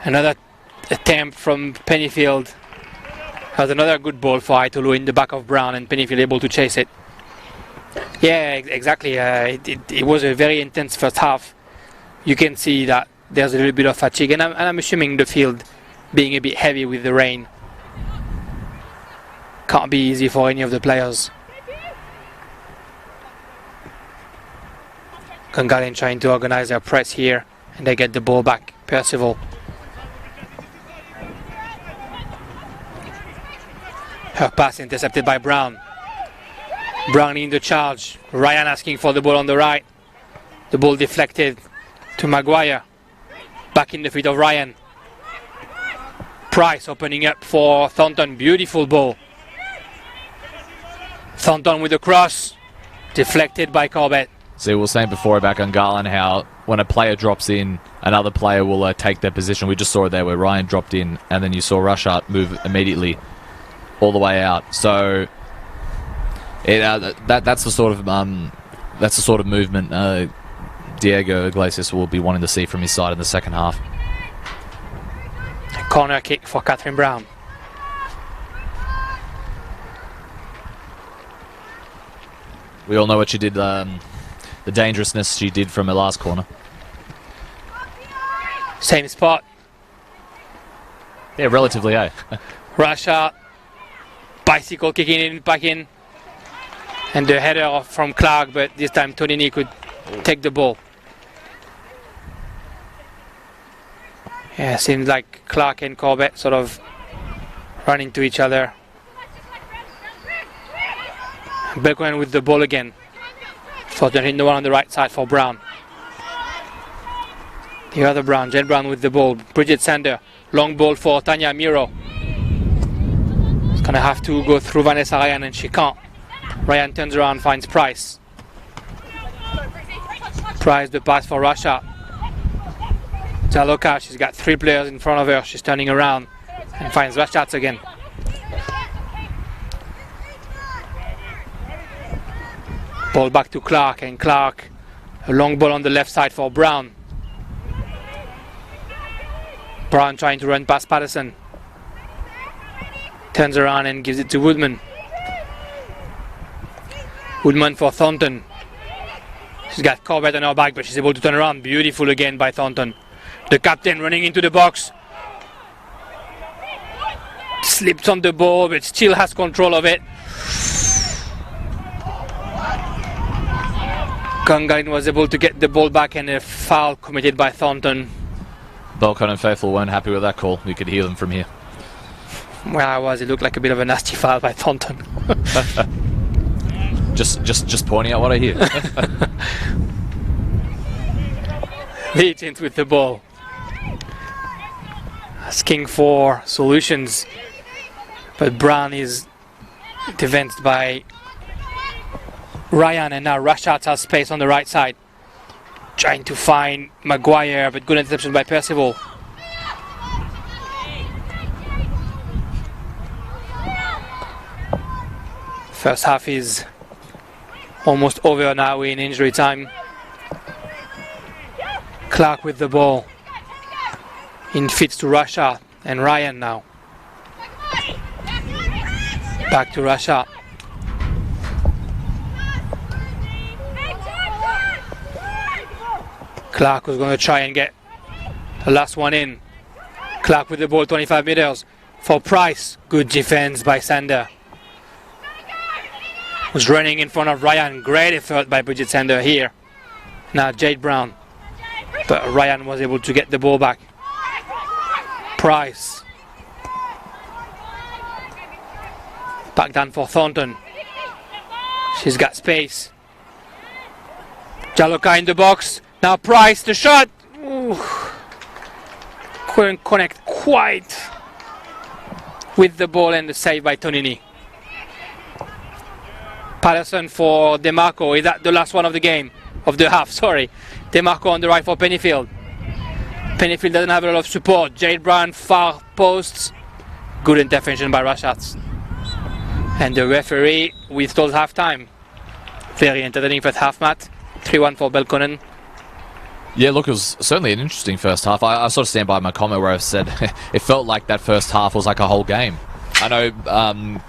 Another attempt from Midfield. Has another good ball for Aitolo in the back of Brown, and Midfield able to chase it. Yeah, exactly. It was a very intense first half. You can see that there's a little bit of fatigue, and I'm assuming the field being a bit heavy with the rain can't be easy for any of the players. Gungahlin trying to organize their press here, and they get the ball back. Percival. Her pass intercepted by Brown. Brown in the charge. Ryan asking for the ball on the right. The ball deflected to Maguire. Back in the feet of Ryan. Price opening up for Thornton. Beautiful ball. Thornton with the cross. Deflected by Corbett. See, we were saying before about Gungahlin how when a player drops in, another player will take their position. We just saw it there where Ryan dropped in, and then you saw Rushart move immediately all the way out. So that's the sort of movement Diego Iglesias will be wanting to see from his side in the second half. A corner kick for Catherine Brown. We all know what she did, the dangerousness she did from her last corner. Same spot. Yeah, relatively, eh? Russia, bicycle kicking in, back in. And the header from Clark, but this time Tonini could take the ball. Yeah, seems like Clark and Corbett sort of run into each other. Belconnen with the ball again. Thornton hitting the one on the right side for Brown. The other Brown, Jen Brown with the ball. Bridget Sander, long ball for Tanya Miro. It's gonna have to go through Vanessa Ryan, and she can't. Ryan turns around, finds Price. Price, the pass for Russia. Jaloka, she's got three players in front of her. She's turning around and finds Rashatz again. Ball back to Clark, and Clark, a long ball on the left side for Brown. Brown trying to run past Patterson. Turns around and gives it to Woodman. Woodman for Thornton. She's got Corbett on her back, but she's able to turn around. Beautiful again by Thornton. The captain running into the box. Slips on the ball, but still has control of it. Gungahlin was able to get the ball back, and a foul committed by Thornton. Belconnen faithful weren't happy with that call. You could hear them from here. Where I was, it looked like a bit of a nasty foul by Thornton. Just pointing out what I hear. Legends with the ball. Asking for solutions. But Brown is defended by Ryan, and now Rashat has space on the right side. Trying to find Maguire, but good interception by Percival. First half is almost over now in injury time. Clark with the ball. In feeds to Russia and Ryan now. Back to Russia. Clark was going to try and get the last one in. Clark with the ball 25 meters for Price. Good defense by Sander. Was running in front of Ryan. Great effort by Bridget Sander here. Now Jade Brown. But Ryan was able to get the ball back. Price. Back down for Thornton. She's got space. Jaloka in the box. Now Price, the shot. Ooh. Couldn't connect quite with the ball, and the save by Tonini. Patterson for DeMarco. Is that the last one of the game? Of the half, sorry. DeMarco on the right for Pennyfield. Pennyfield doesn't have a lot of support. Jade Brown, far posts. Good intervention by Rashat. And the referee whistles half time. Very entertaining first half, Matt. 3-1 for Belconnen. Yeah, look, it was certainly an interesting first half. I sort of stand by my comment where I've said it felt like that first half was like a whole game. I know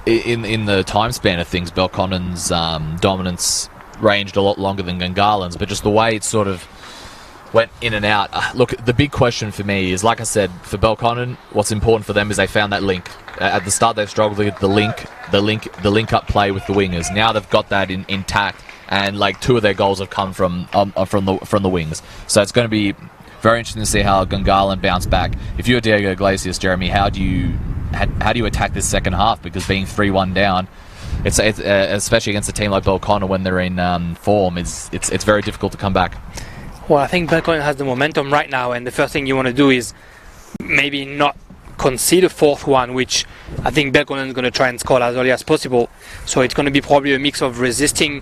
in the time span of things, Belconnen's dominance ranged a lot longer than Gungalin's, but just the way it sort of went in and out. Look, the big question for me is, like I said, for Belconnen, what's important for them is they found that link. At the start, they've struggled with the link up play with the wingers. Now they've got that intact, and like 2 of their goals have come from the wings. So it's going to be very interesting to see how Gungahlin bounce back. If you're Diego Iglesias, Jeremy, how do you attack this second half? Because being 3-1 down, it's especially against a team like Belconnen when they're in form, it's very difficult to come back. Well, I think Belconnen has the momentum right now, and the first thing you want to do is maybe not concede a fourth one, which I think Belconnen is going to try and score as early as possible. So it's going to be probably a mix of resisting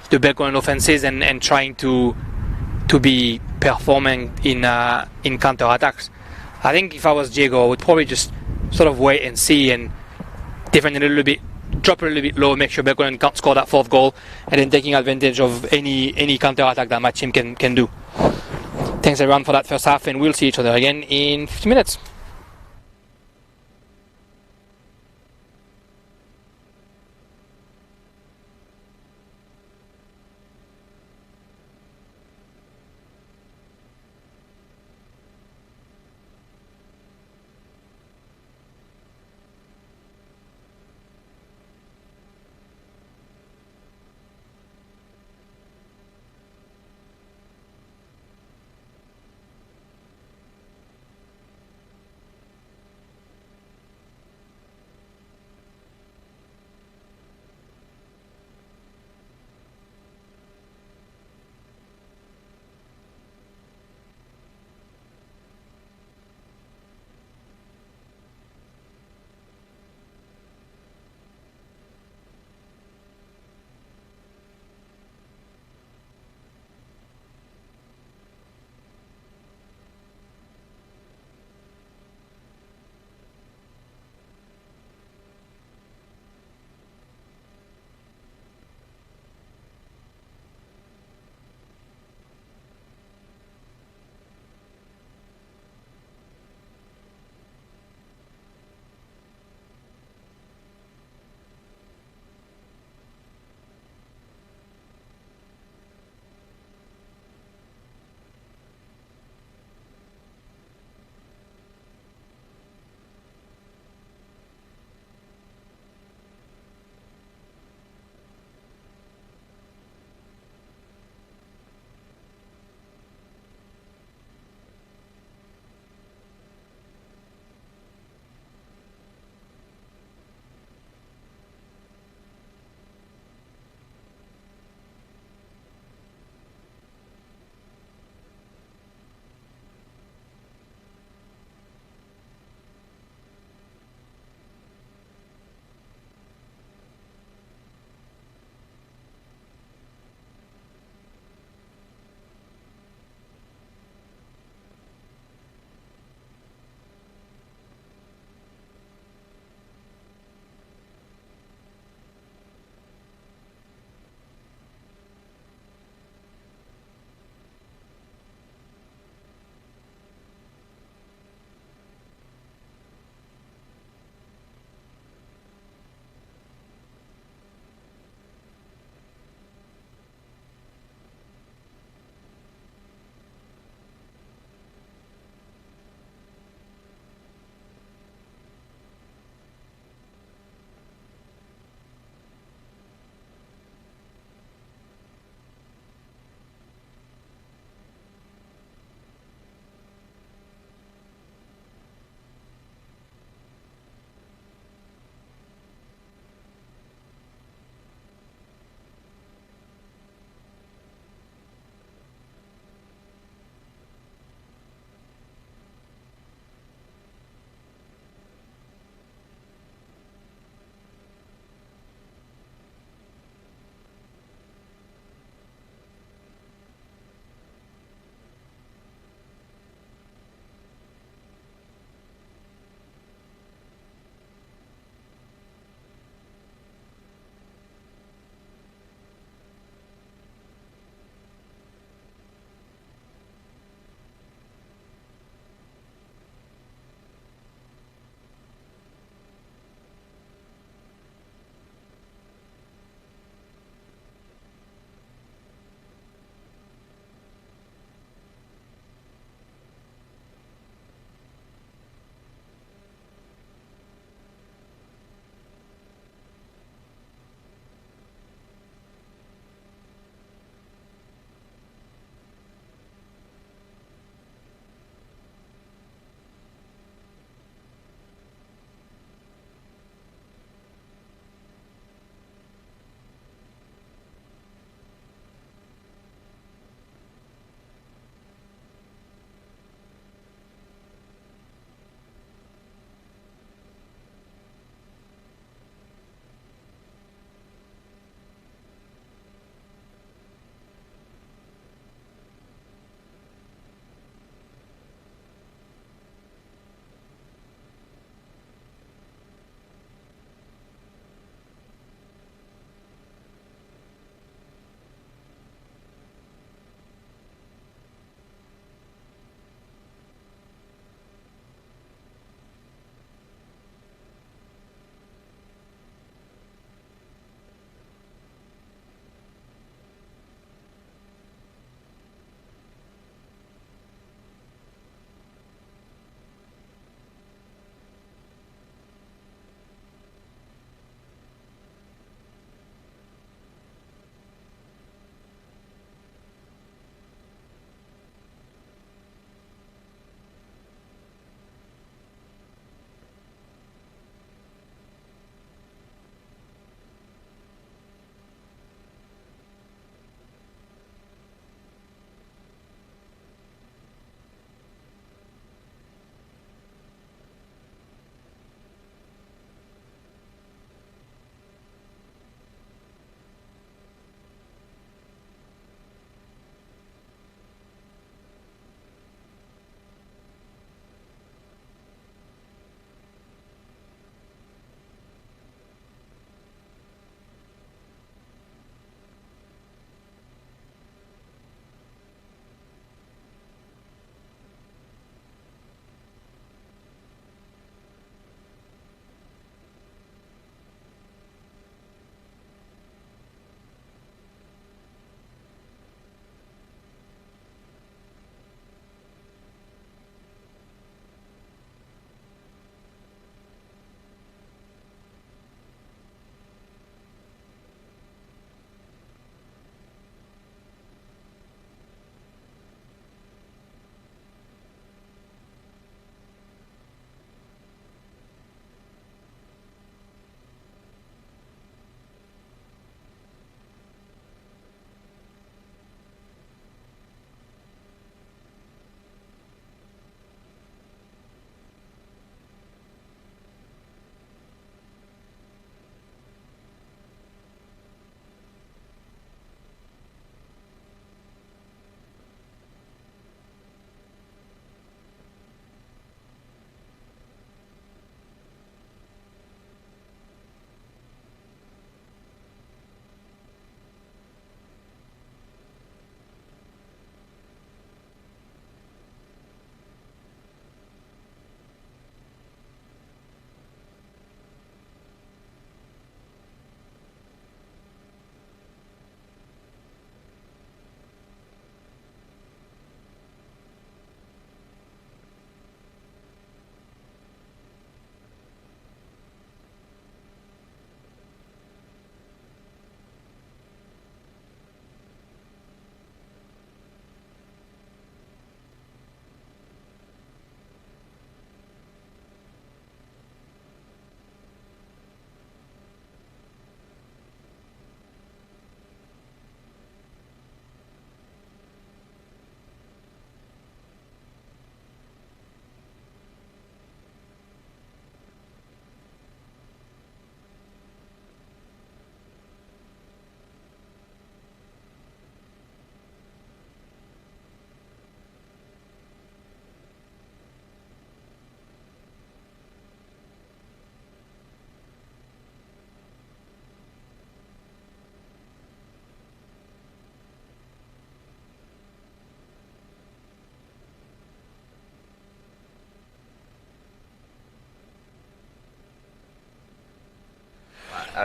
the Belconnen offenses and trying to be performing in counter attacks. I think if I was Diego, I would probably just sort of wait and see and defend a little bit, drop a little bit low, make sure Belconnen can't score that fourth goal, and then taking advantage of any counter attack that my team can do. Thanks everyone for that first half, and we'll see each other again in 50 minutes.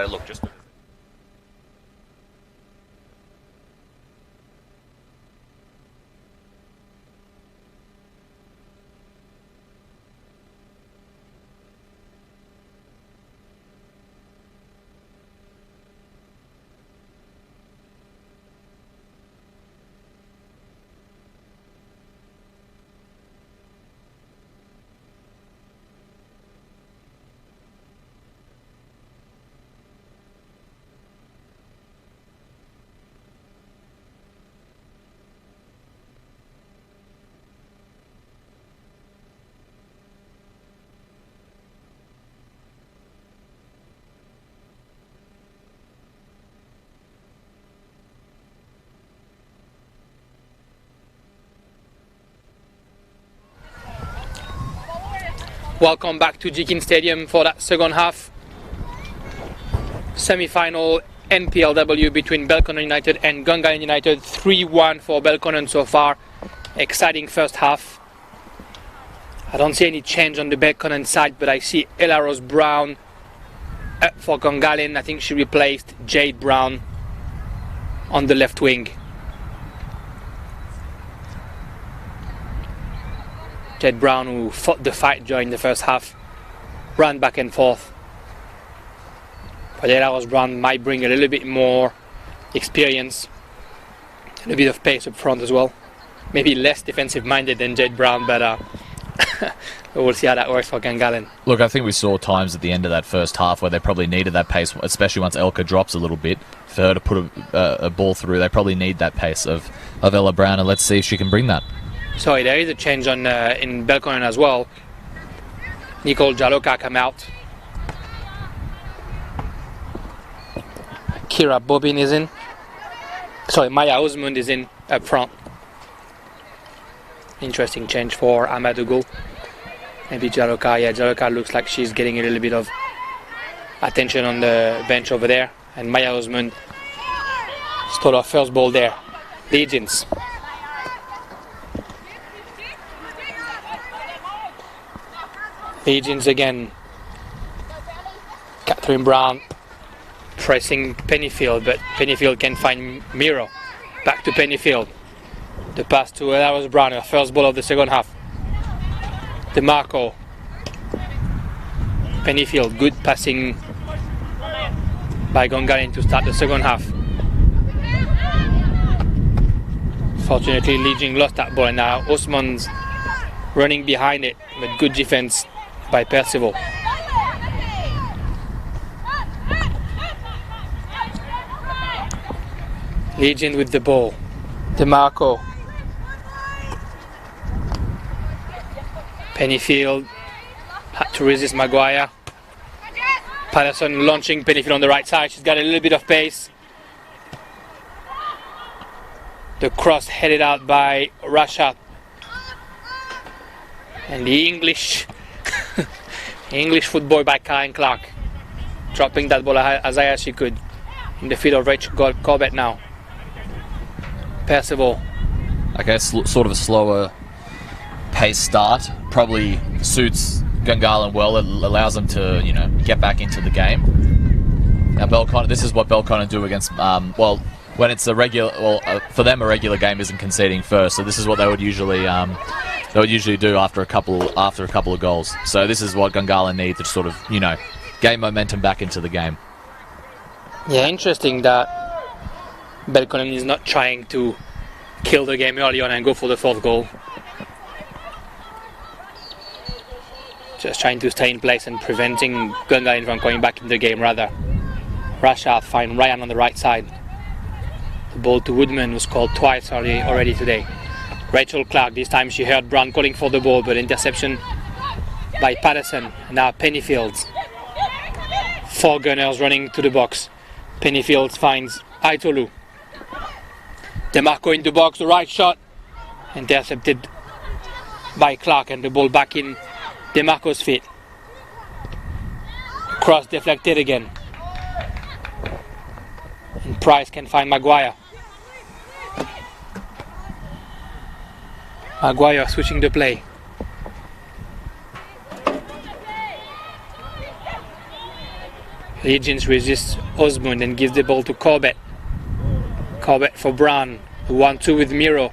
look, just. Welcome back to Jikin Stadium for that second half. Semi-final NPLW between Belconnen United and Gungahlin United. 3-1 for Belconnen so far. Exciting first half. I don't see any change on the Belconnen side, but I see Ella Rose Brown up for Gungahlin. I think she replaced Jade Brown on the left wing. Jade Brown, who fought the fight during the first half, ran back and forth. But Ella Rose Brown might bring a little bit more experience and a bit of pace up front as well. Maybe less defensive minded than Jade Brown, but we'll see how that works for Gungahlin. Look, I think we saw times at the end of that first half where they probably needed that pace, especially once Elka drops a little bit. For her to put a ball through, they probably need that pace of Ella Brown, and let's see if she can bring that. Sorry, there is a change on in Belconnen as well. Nicole Jaloka come out. Kira Bobin is in. Sorry, Maya Osmond is in up front. Interesting change for Amadougo. Maybe Jaloka. Yeah, Jaloka looks like she's getting a little bit of attention on the bench over there. And Maya Osmond stole her first ball there. Legions. Legions again. Catherine Brown pressing Pennyfield, but Pennyfield can find Miro. Back to Pennyfield. The pass to Ella Rose Brown, her first ball of the second half. DeMarco. Pennyfield, good passing by Gungahlin to start the second half. Fortunately, Legion lost that ball, and now Osman's running behind it, but good defense by Percival. Legion with the ball. DeMarco. Pennyfield had to resist Maguire. Patterson launching Pennyfield on the right side. She's got a little bit of pace. The cross headed out by Rashad. And the English football by Karen Clark. Dropping that ball as high as she could. In the feet of Rachel Corbett now. Percival. Okay, sort of a slower pace start. Probably suits Gungahlin well. It allows them to, get back into the game. Now, Belconnen, this is what Belconnen do against, when it's a regular, for them a regular game isn't conceding first. So this is what they would usually do after a couple of goals. So this is what Gungahlin need to sort of, gain momentum back into the game. Yeah, interesting that Belconnen is not trying to kill the game early on and go for the fourth goal. Just trying to stay in place and preventing Gungahlin from going back in the game rather. Rashad find Ryan on the right side. The ball to Woodman, who scored twice already today. Rachel Clark, this time she heard Brown calling for the ball, but interception by Patterson. Now Pennyfield. Four gunners running to the box. Pennyfield finds Aitolu. DeMarco in the box, the right shot. Intercepted by Clark, and the ball back in DeMarco's feet. Cross deflected again. And Price can find Maguire. Maguire switching the play. Legends resists Osmond and gives the ball to Corbett. Corbett for Brown. 1-2 with Miro.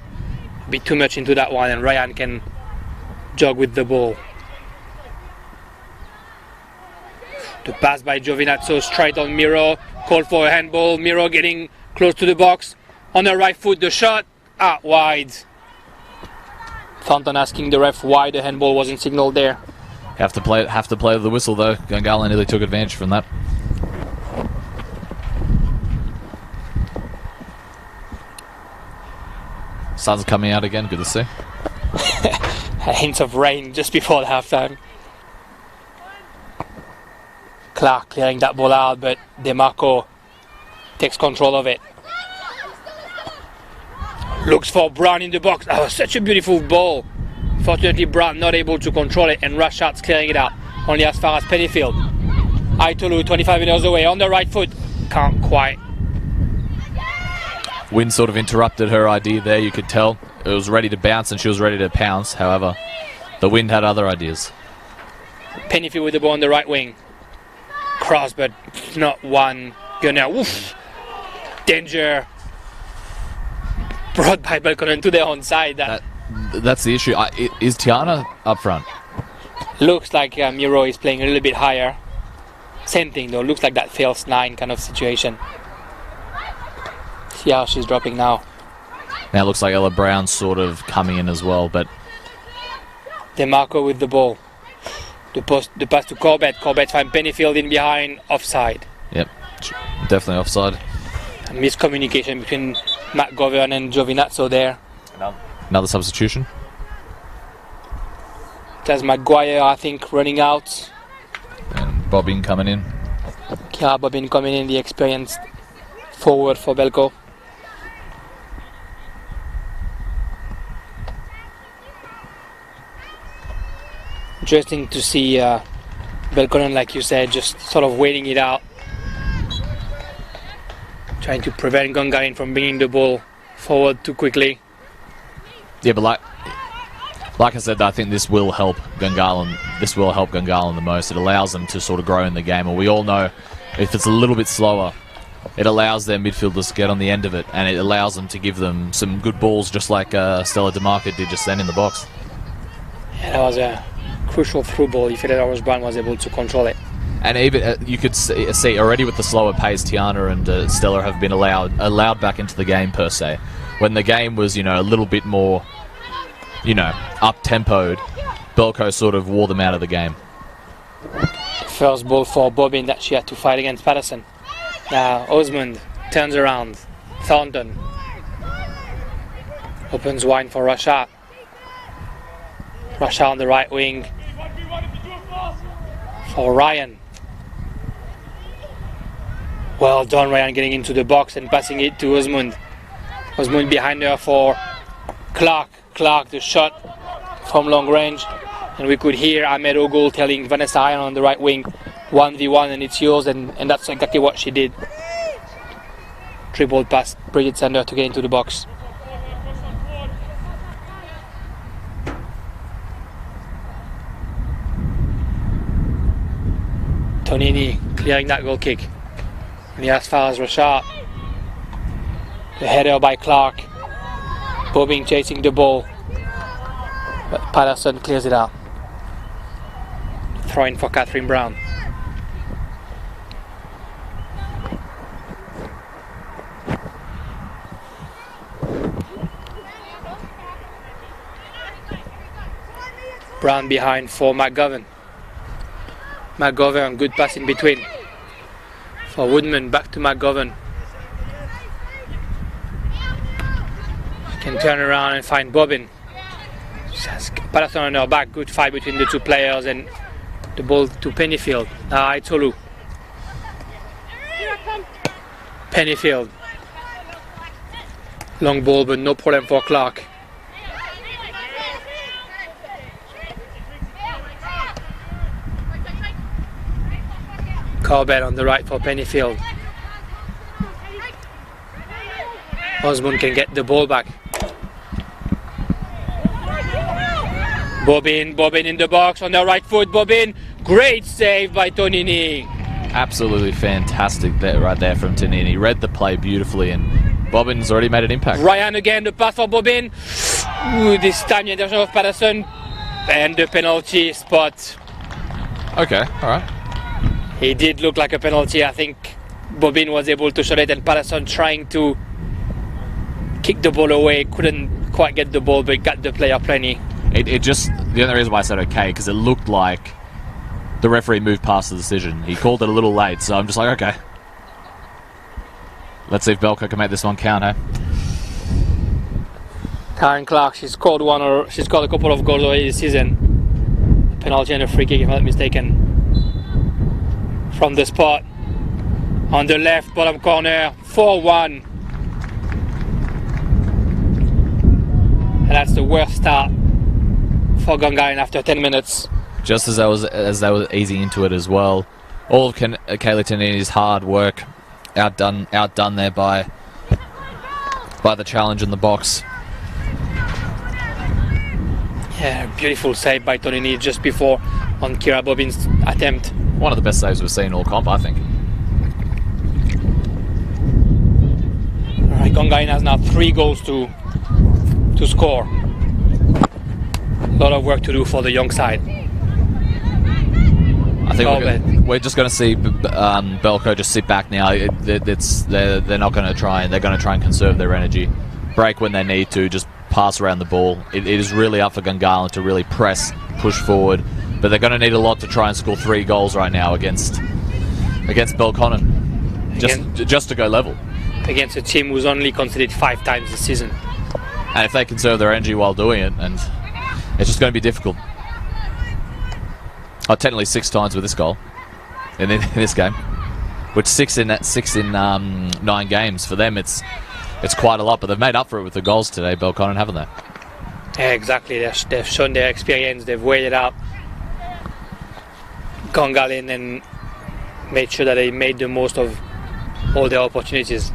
A bit too much into that one, and Ryan can jog with the ball. The pass by Giovinazzo straight on Miro. Call for a handball. Miro getting close to the box. On the right foot, the shot. Out wide. Thornton asking the ref why the handball wasn't signaled there. Have to play the whistle though. Gungahlin nearly took advantage from that. Sun's coming out again. Good to see. A hint of rain just before halftime. Clark clearing that ball out, but DeMarco takes control of it. Looks for Brown in the box. Oh, such a beautiful ball. Fortunately, Brown not able to control it, and Rashard's clearing it out. Only as far as Pennyfield. Aitolu 25 meters away on the right foot. Can't quite. Wind sort of interrupted her idea there, you could tell. It was ready to bounce and she was ready to pounce. However, the wind had other ideas. Pennyfield with the ball on the right wing. Cross, but not one. Gunner. Woof. Danger. Brought by Belconnen to their own side. That's the issue. Is Tiana up front? Looks like Miro is playing a little bit higher. Same thing though. Looks like that fails 9 kind of situation. See how she's dropping now. Now it looks like Ella Brown's sort of coming in as well, but DeMarco with the ball. The pass to Corbett. Corbett finds Pennyfield in behind, offside. Yep, definitely offside. A miscommunication between McGovern and Giovinazzo there. Another substitution. There's Maguire, I think, running out. And Bobbin coming in. Kira Bobbin coming in, the experienced forward for Belco. Interesting to see Belconnen, like you said, just sort of waiting it out. Trying to prevent Gungahlin from bringing the ball forward too quickly. Yeah, but like I said, I think this will help Gungahlin. This will help Gungahlin the most. It allows them to sort of grow in the game. And we all know if it's a little bit slower, it allows their midfielders to get on the end of it, and it allows them to give them some good balls, just like Stella DeMarco did just then in the box. Yeah, that was a crucial through ball if Ella Brown was able to control it. And even you could see already with the slower pace, Tiana and Stella have been allowed back into the game per se. When the game was, a little bit more, up-tempoed, Belco sort of wore them out of the game. First ball for Bobbin that she had to fight against Patterson. Now Osmond turns around. Thornton opens wide for Rashad. Rashad on the right wing for Ryan. Well done, Ryan, getting into the box and passing it to Osmond. Osmond behind her for Clark. Clark, the shot from long range. And we could hear Ahmed Oghul telling Vanessa Ryan on the right wing, 1v1 and it's yours, and that's exactly what she did. Dribbled past Bridget Sander to get into the box. Tonini clearing that goal kick. Near as far as Rashad. The header by Clark. Bobbin chasing the ball. But Patterson clears it out. Throw in for Catherine Brown. Brown behind for McGovern. McGovern, good pass in between. For Woodman, back to McGovern. She can turn around and find Bobbin. She has Patterson on her back, good fight between the two players, and the ball to Pennyfield. Aitolu. Pennyfield. Long ball, but no problem for Clark. Corbett on the right for Pennyfield. Osmond can get the ball back. Bobbin in the box on the right foot. Bobbin, great save by Tonini. Absolutely fantastic there, right there from Tanini. Read the play beautifully, and Bobbin's already made an impact. Ryan again, the pass for Bobbin. Ooh, this time the intervention of Patterson. And the penalty spot. Okay, alright. He did look like a penalty. I think Bobbin was able to shot it, and Patterson trying to kick the ball away. Couldn't quite get the ball, but got the player plenty. It just, the only reason why I said okay, because it looked like the referee moved past the decision. He called it a little late, so I'm just like, okay. Let's see if Belco can make this one count, eh? Karen Clark, she's scored a couple of goals already this season. A penalty and a free kick, if I'm not mistaken. From the spot on the left bottom corner, 4-1. And that's the worst start for Gungahlin after 10 minutes. Just as they were easing into it as well. All of Kaylee Tanini's hard work outdone there by the challenge in the box. Yeah, beautiful save by Tonini just before on Kira Bobbin's attempt. One of the best saves we've seen all comp, I think. Alright, Gungahlin has now 3 goals to score. A lot of work to do for the young side. I think we're just going to see Belco just sit back now. They're not going to try, and they're going to try and conserve their energy. Break when they need to, just pass around the ball. It is really up for Gungahlin to really press, push forward, but they're going to need a lot to try and score 3 goals right now against Belconnen, just to go level. Against a team who's only conceded 5 times this season. And if they conserve their energy while doing it, and it's just going to be difficult. Technically 6 times with this goal in this game, which 6 in 9 games for them. It's quite a lot, but they've made up for it with the goals today, Belconnen, haven't they? Yeah, exactly. They've shown their experience. They've waited out Gungahlin and made sure that they made the most of all their opportunities.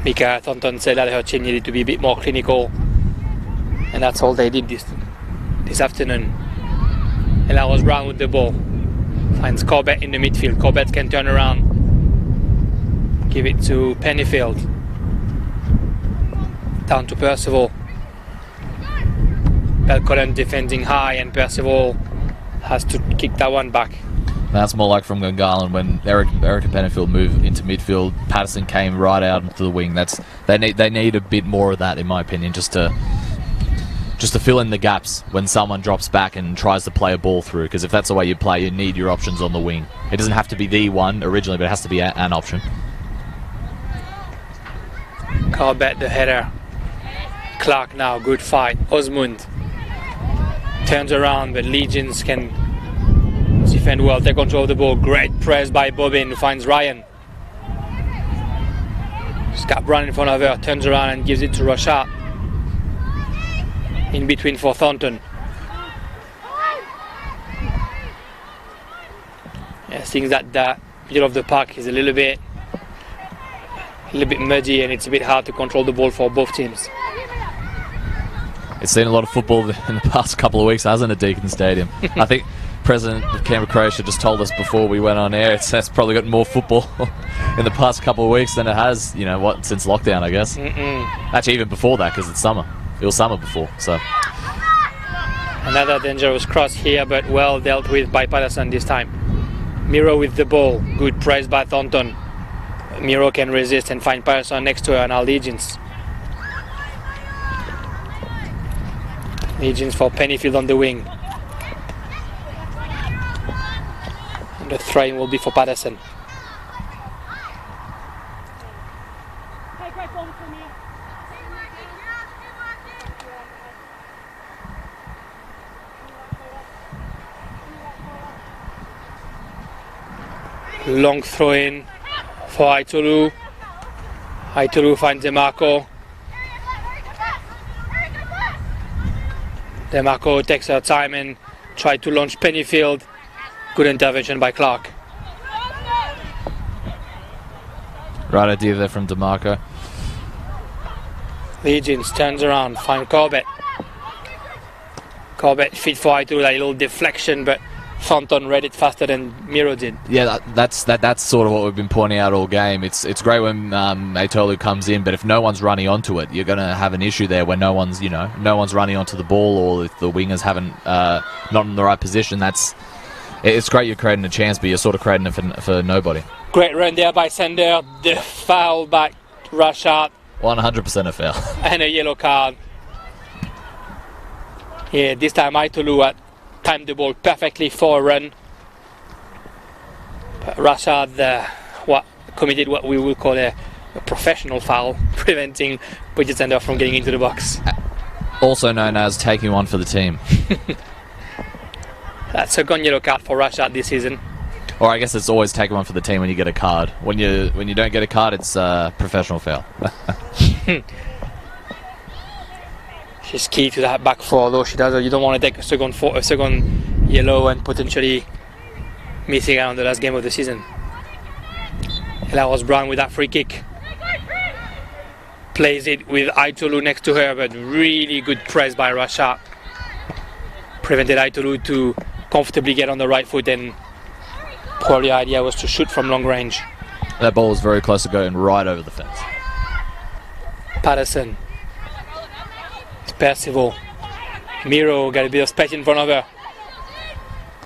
Mika Thornton said that her team needed to be a bit more clinical, and that's all they did this afternoon. And that was Brown with the ball. Finds Corbett in the midfield. Corbett can turn around. Give it to Pennyfield. Down to Percival. Belconnen defending high, and Percival has to kick that one back. That's more like from Gungahlin when Eric and Pennyfield moved into midfield. Patterson came right out into the wing. They need a bit more of that, in my opinion, just to fill in the gaps when someone drops back and tries to play a ball through. Because if that's the way you play, you need your options on the wing. It doesn't have to be the one originally, but it has to be an option. Corbett the header. Clark now, good fight. Osmond turns around, but Legions can defend well, take control of the ball. Great press by Bobbin, who finds Ryan. She's got Brown in front of her, turns around and gives it to Rochat. In between for Thornton. Yeah, seeing that the middle of the park is a little bit muddy, and it's a bit hard to control the ball for both teams. It's seen a lot of football in the past couple of weeks, hasn't it, Deakin Stadium? I think President of Canberra Croatia just told us before we went on air it's probably got more football in the past couple of weeks than it has, since lockdown, I guess. Actually, even before that, because it's summer. It was summer before, so. Another dangerous cross here, but well dealt with by Patterson this time. Miro with the ball. Good press by Thornton. Miro can resist and find Patterson next to her, and our Legions. Legions for Pennyfield on the wing. And the throw-in will be for Patterson. Long throw in for Aitolu. Aitolu finds DeMarco. DeMarco takes her time and tried to launch Pennyfield. Good intervention by Clark. Right idea there from DeMarco. Legions turns around, find Corbett. Corbett fit for Aitolu, a little deflection, but Thornton read it faster than Miro did. Yeah, that's sort of what we've been pointing out all game. It's great when Aitolu comes in, but if no one's running onto it, you're going to have an issue there where no one's running onto the ball, or if the wingers haven't not in the right position. It's great you're creating a chance, but you're sort of creating it for nobody. Great run there by Sander. The foul by Rashad. 100% a foul. And a yellow card. Yeah, this time Aitolu had timed the ball perfectly for a run. But Rashad committed what we would call a professional foul, preventing Bridget Sander from getting into the box. Also known as taking one for the team. That's a second yellow card for Rashad this season. Or I guess it's always taking one for the team when you get a card. When you don't get a card, it's a professional foul. She's key to that back four, though. You don't want to take a second yellow and potentially missing out on the last game of the season. Ella Ross-Brown with that free kick. Plays it with Aitolu next to her, but really good press by Rashad. Prevented Aitolu to comfortably get on the right foot, and probably the idea was to shoot from long range. That ball was very close to going right over the fence. Patterson. It's Percival. Miro got a bit of space in front of her.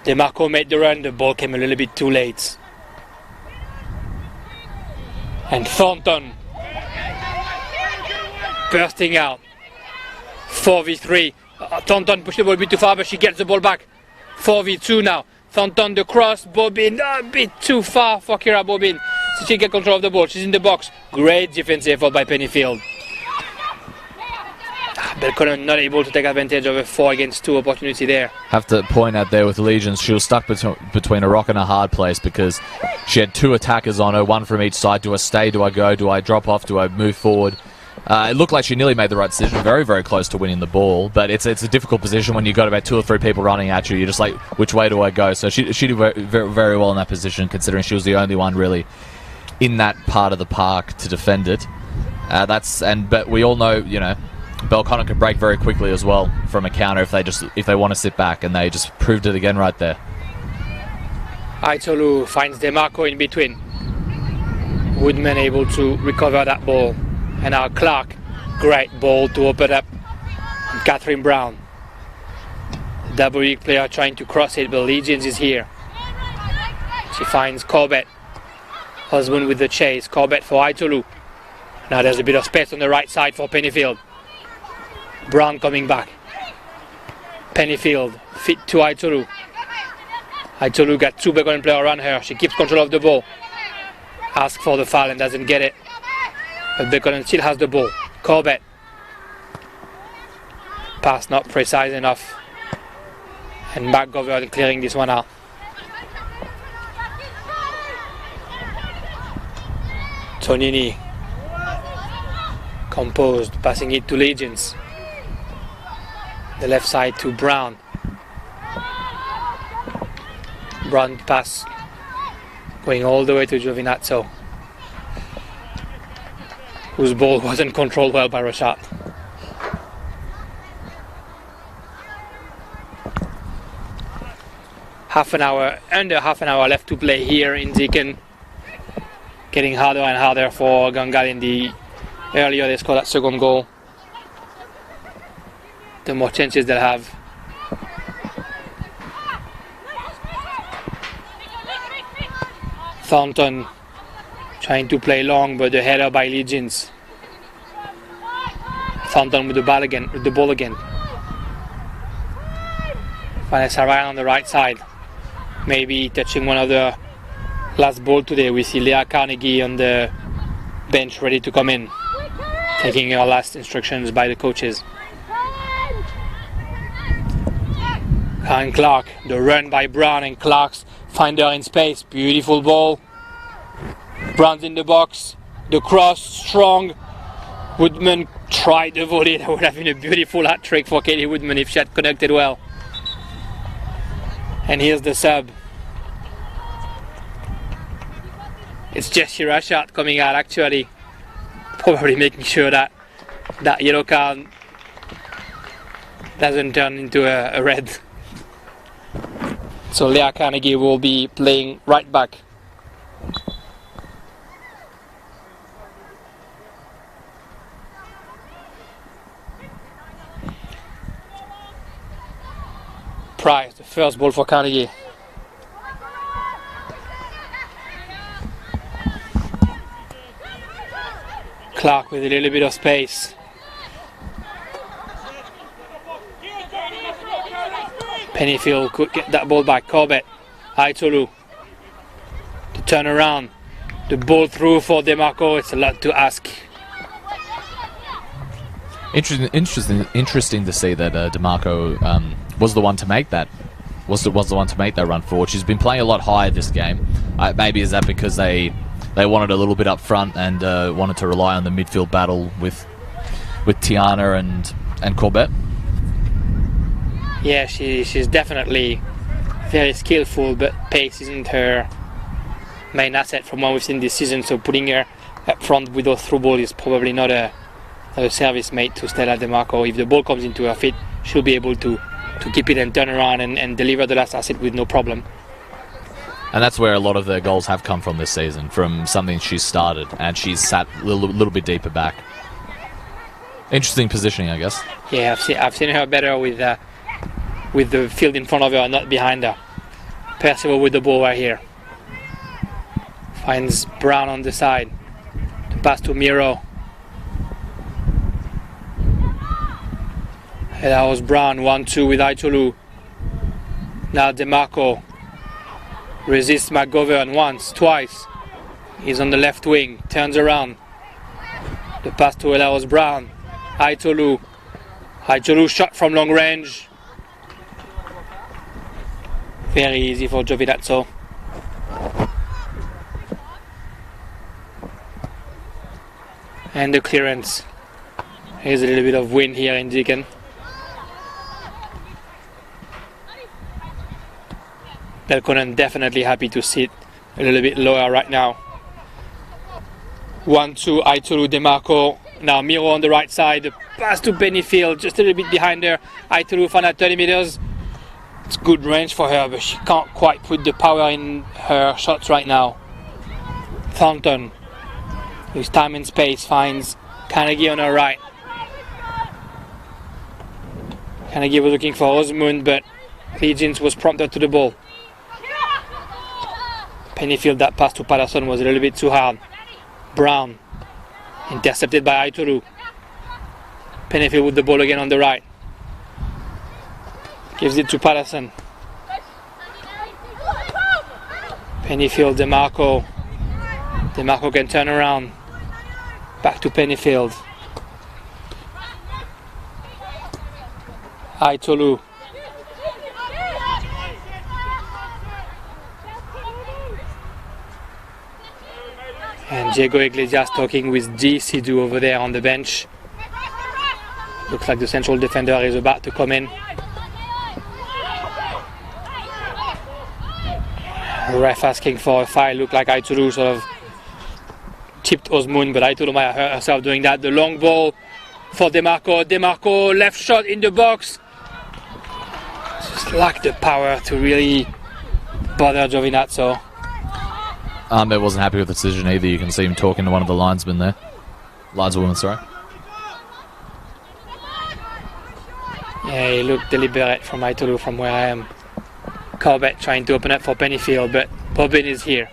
DeMarco made the run, the ball came a little bit too late. And Thornton bursting out. 4v3. Thornton pushed the ball a bit too far, but she gets the ball back. 4v2 now. Thornton the cross, Bobin a bit too far for Kira Bobin. So she get control of the ball, she's in the box. Great defensive effort by Pennyfield. Belconnen not able to take advantage of a 4 against 2 opportunity there. Have to point out there with Allegiance, she was stuck between a rock and a hard place because she had 2 attackers on her, one from each side. Do I stay, do I go, do I drop off, do I move forward? It looked like she nearly made the right decision, very, very close to winning the ball, but it's a difficult position when you've got about 2 or 3 people running at you. You're just like, which way do I go? So she did very, very well in that position, considering she was the only one really in that part of the park to defend it. But we all know, Belconnen can break very quickly as well from a counter if they want to sit back, and they just proved it again right there. Aitolu finds DeMarco in between. Woodman able to recover that ball. And now Clark, great ball to open up. And Catherine Brown. Double league player trying to cross it, but Legions is here. She finds Corbett. Husband with the chase. Corbett for Aitolu. Now there's a bit of space on the right side for Pennyfield. Brown coming back. Pennyfield fit to Aitolu. Aitolu got 2 Belconnen players around her. She keeps control of the ball. Asks for the foul and doesn't get it. But Belconnen still has the ball. Corbett. Pass not precise enough. And McGovern clearing this one out. Tonini. Composed, passing it to Legions. The left side to Brown. Brown pass going all the way to Giovinazzo, whose ball wasn't controlled well by Rashad. Under half an hour left to play here in Deakin. Getting harder and harder for Gungahlin. The earlier they scored that second goal, the more chances they'll have. Thornton trying to play long, but the header by Legions. Thornton with the ball again. Vanessa Ryan on the right side, maybe touching one of the last ball today. We see Leah Carnegie on the bench ready to come in, taking her last instructions by the coaches. And Clark, the run by Brown, and Clark's find her in space. Beautiful ball. Brown's in the box. The cross, strong. Woodman tried the volley. That would have been a beautiful hat trick for Katie Woodman if she had connected well. And here's the sub. It's Jessie Rashad coming out, actually. Probably making sure that that yellow card doesn't turn into a red. So Leah Carnegie will be playing right back. Price, the first ball for Carnegie. Clark with a little bit of space. Pennyfield could get that ball back. Corbett, Aitolu. The turnaround. The ball through for DeMarco. It's a lot to ask. Interesting to see that DeMarco was the one to make that. Was the one to make that run forward. She's been playing a lot higher this game. Maybe is that because they wanted a little bit up front and wanted to rely on the midfield battle with Tiana and Corbett. Yeah, she's definitely very skillful, but pace isn't her main asset from what we've seen this season. So putting her up front with those through balls is probably not a service mate to Stella DeMarco. If the ball comes into her feet, she'll be able to keep it and turn around and deliver the last asset with no problem. And that's where a lot of their goals have come from this season, from something she's started, and she's sat a little bit deeper back. Interesting positioning, I guess. Yeah, I've seen her better with the field in front of her and not behind her. Percival with the ball right here. Finds Brown on the side. The pass to Miro. And that was Brown, 1-2 with Aitolu. Now DeMarco resists McGovern once, twice. He's on the left wing, turns around. The pass to Elaos Brown. Aitolu. Aitolu shot from long range. Very easy for Giovinazzo. And the clearance. Here's a little bit of wind here in Deacon. Belconnen definitely happy to sit a little bit lower right now. 1-2, Aitolu, DeMarco. Now Miro on the right side. The pass to Pennyfield, just a little bit behind her. Aitolu found at 30 meters. It's good range for her, but she can't quite put the power in her shots right now. Thornton, with time and space, finds Carnegie on her right. Carnegie was looking for Osmond, but Legends was prompted to the ball. Pennyfield, that pass to Patterson was a little bit too hard. Brown, intercepted by Aitolu. Pennyfield with the ball again on the right. Gives it to Patterson. Pennyfield, DeMarco. DeMarco can turn around. Back to Pennyfield. Aitolu. And Diego Iglesias talking with Sidhu over there on the bench. Looks like the central defender is about to come in. Ref asking for a foul. Looked like Aitolu sort of tipped Osmund, but Aitolu might have hurt herself doing that. The long ball for DeMarco. DeMarco, left shot in the box. Just lacked the power to really bother Giovinazzo. Ahmed wasn't happy with the decision either. You can see him talking to one of the linesmen there. Lineswoman, sorry. Yeah, he looked deliberate from Aitolu from where I am. Corbett trying to open up for Pennyfield, but Bobbin is here.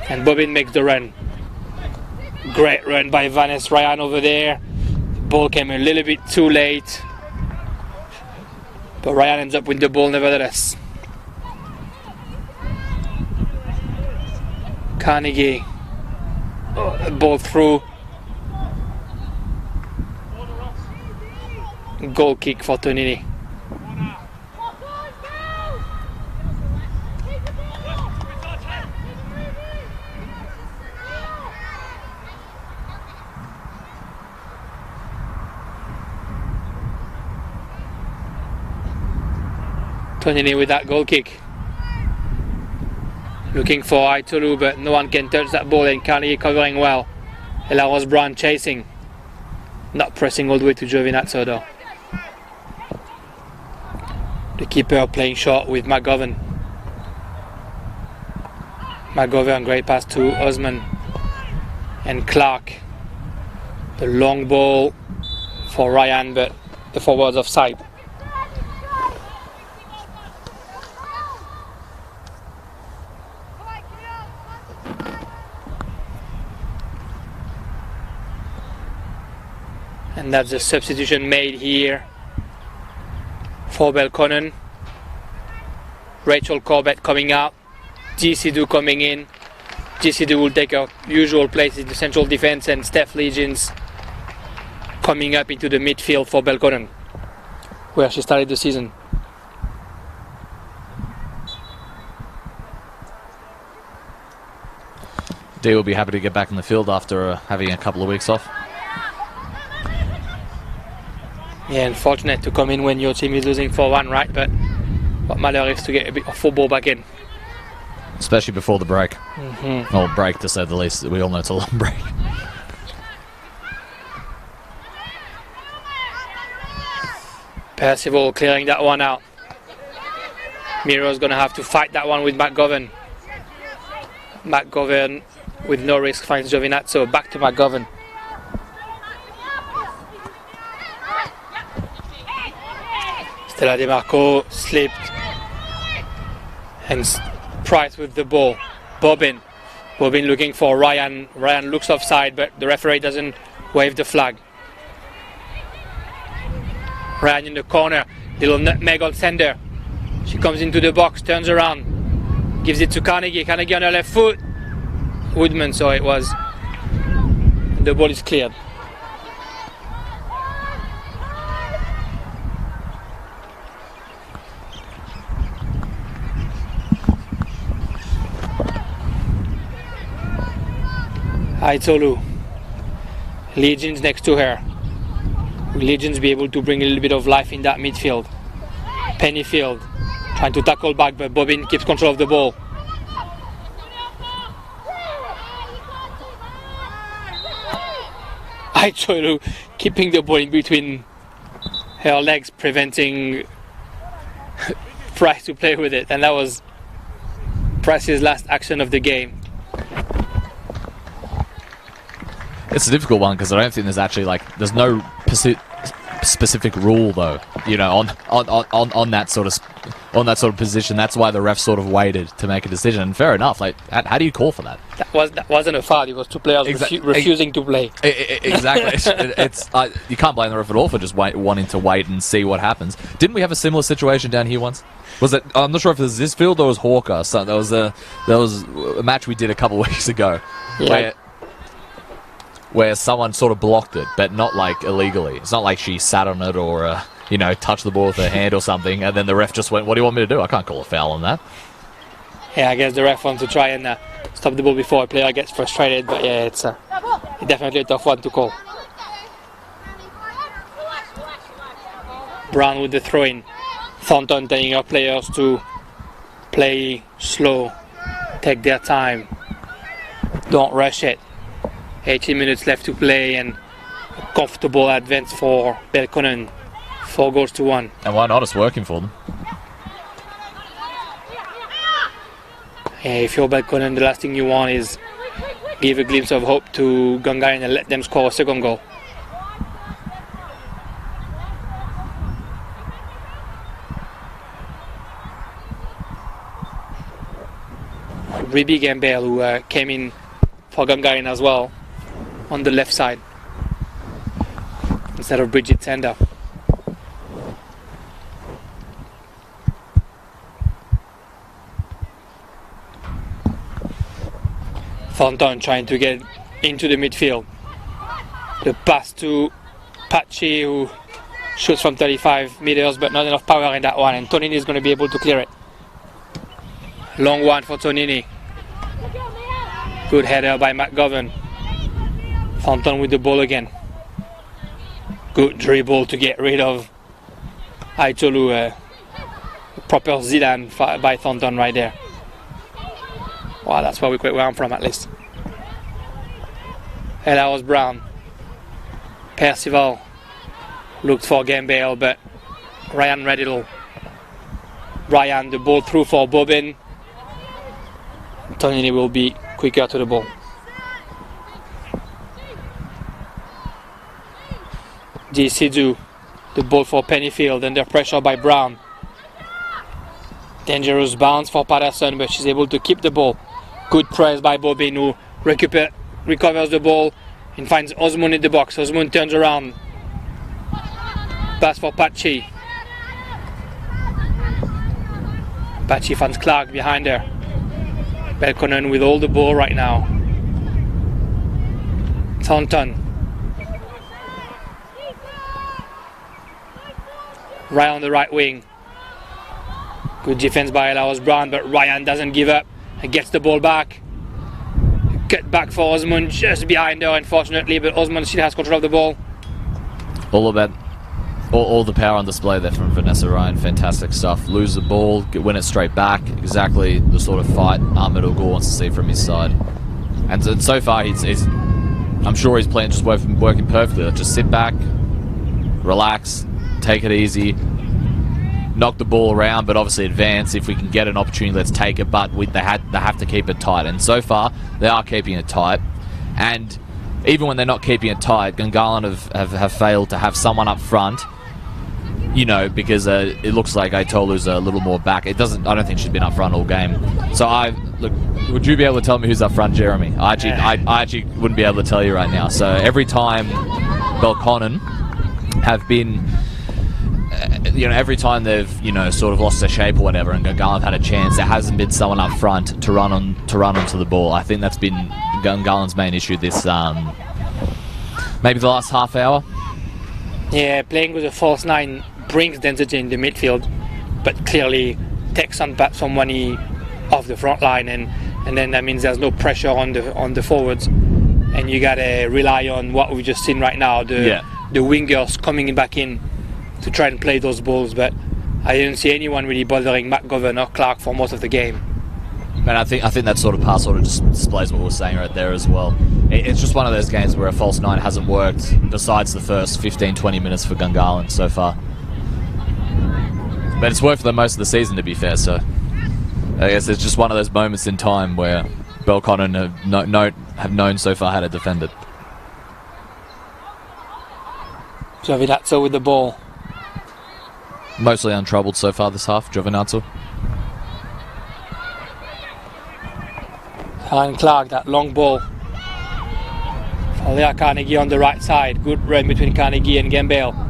And Bobbin makes the run. Great run by Vanessa Ryan over there. The ball came a little bit too late. But Ryan ends up with the ball nevertheless. Carnegie. Ball through. Goal kick for Tonini. Tonini with that goal kick. Looking for Aitolu, but no one can touch that ball, and Carnegie covering well. Elaos Brown chasing. Not pressing all the way to Giovinazzo though. The keeper playing short with McGovern. McGovern, great pass to Osman and Clark. The long ball for Ryan, but the forwards offside. And that's the substitution made here for Belconnen. Rachel Corbett coming out, GC2 coming in. GC2 will take her usual place in the central defense, and Steph Legends coming up into the midfield for Belconnen, where she started the season. Dee will be happy to get back in the field after having a couple of weeks off. Yeah, unfortunate to come in when your team is losing 4-1, right? But what matters is to get a bit of football back in. Especially before the break. Mm-hmm. Or break, to say the least. We all know it's a long break. Percival clearing that one out. Miro's going to have to fight that one with McGovern. McGovern, with no risk, finds Giovinazzo. Back to McGovern. Stella DeMarco slipped. And Price with the ball. Bobbin looking for Ryan. Ryan looks offside, but the referee doesn't wave the flag. Ryan in the corner. Little nutmeg on sender. She comes into the box, turns around, gives it to Carnegie. Carnegie on her left foot. Woodman, so it was. The ball is cleared. Aitolu. Legends next to her. Will Legends be able to bring a little bit of life in that midfield? Pennyfield trying to tackle back, but Bobbin keeps control of the ball. Aitolu keeping the ball in between her legs, preventing Price to play with it, and that was Price's last action of the game. It's a difficult one because I don't think there's actually there's no specific rule though, you know, on that sort of position. That's why the ref sort of waited to make a decision. And fair enough. Like, how do you call for that? That wasn't a foul. It was two players refusing to play. Exactly. it's you can't blame the ref at all for just wanting to wait and see what happens. Didn't we have a similar situation down here once? Was it? I'm not sure if it was this field or it was Hawker. So there was a match we did a couple of weeks ago. Yeah. Where someone sort of blocked it, but not like illegally. It's not like she sat on it or, touched the ball with her hand or something, and then the ref just went, "What do you want me to do? I can't call a foul on that." Yeah, I guess the ref wants to try and stop the ball before a player gets frustrated, but yeah, it's definitely a tough one to call. Brown with the throw-in. Thornton telling our players to play slow, take their time, don't rush it. 18 minutes left to play, and a comfortable advance for Belconnen. 4-1. And why not? It's working for them. Yeah, if you're Belconnen, the last thing you want is give a glimpse of hope to Gungahlin and let them score a second goal. Ribi Gambale, who came in for Gungahlin as well, on the left side instead of Bridget Sander. Thornton trying to get into the midfield. The pass to Pachi, who shoots from 35 meters, but not enough power in that one, and Tonini is going to be able to clear it. Long one for Tonini. Good header by McGovern. Thornton with the ball again. Good dribble to get rid of Aitolu. Proper Zidane by Thornton right there. Wow, that's where I'm from at least. And that was Brown. Percival looked for Gambale, but Ryan read it all. Ryan, the ball through for Bobbin. Tonini will be quicker to the ball. Sidhu, the ball for Pennyfield, under pressure by Brown. Dangerous bounce for Patterson, but she's able to keep the ball. Good press by Bobin, who recovers the ball and finds Osmond in the box. Osmond turns around. Pass for Pachi. Pachi finds Clark behind her. Belconnen with all the ball right now. Thornton. Ryan on the right wing. Good defense by Ella Brown, but Ryan doesn't give up and gets the ball back. Cut back for Osmond just behind her, unfortunately, but Osmond still has control of the ball. All the power on display there from Vanessa Ryan. Fantastic stuff. Lose the ball, win it straight back. Exactly the sort of fight Ahmed Ogur wants to see from his side. And so far, I'm sure his plan just working perfectly. Like, just sit back, relax, take it easy, knock the ball around, but obviously advance. If we can get an opportunity, let's take it. But they have to keep it tight. And so far, they are keeping it tight. And even when they're not keeping it tight, Gungahlin have failed to have someone up front. You know, because it looks like Aitolu's a little more back. I don't think she's been up front all game. So look, would you be able to tell me who's up front, Jeremy? I actually wouldn't be able to tell you right now. So every time Belconnen have been, every time they've, sort of lost their shape or whatever, and Gungahlin had a chance, there hasn't been someone up front to run onto the ball. I think that's been Gungahlin's main issue this, maybe the last half hour. Yeah, playing with a false nine brings density in the midfield, but clearly takes some money off the front line, and then that means there's no pressure on the forwards, and you gotta rely on what we've just seen right now, the wingers coming back in to try and play those balls. But I didn't see anyone really bothering McGovern or Clark for most of the game. And I think that sort of pass order just displays what we're saying right there as well. It's just one of those games where a false nine hasn't worked besides the first 15-20 minutes for Gungahlin so far. But it's worked for them most of the season, to be fair, so I guess it's just one of those moments in time where Belconnen have known so far how to defend it. Giovinazzo with the ball. Mostly untroubled so far this half, Giovinazzo. Ryan Clark, that long ball. For Leah Carnegie on the right side. Good run between Carnegie and Gambale.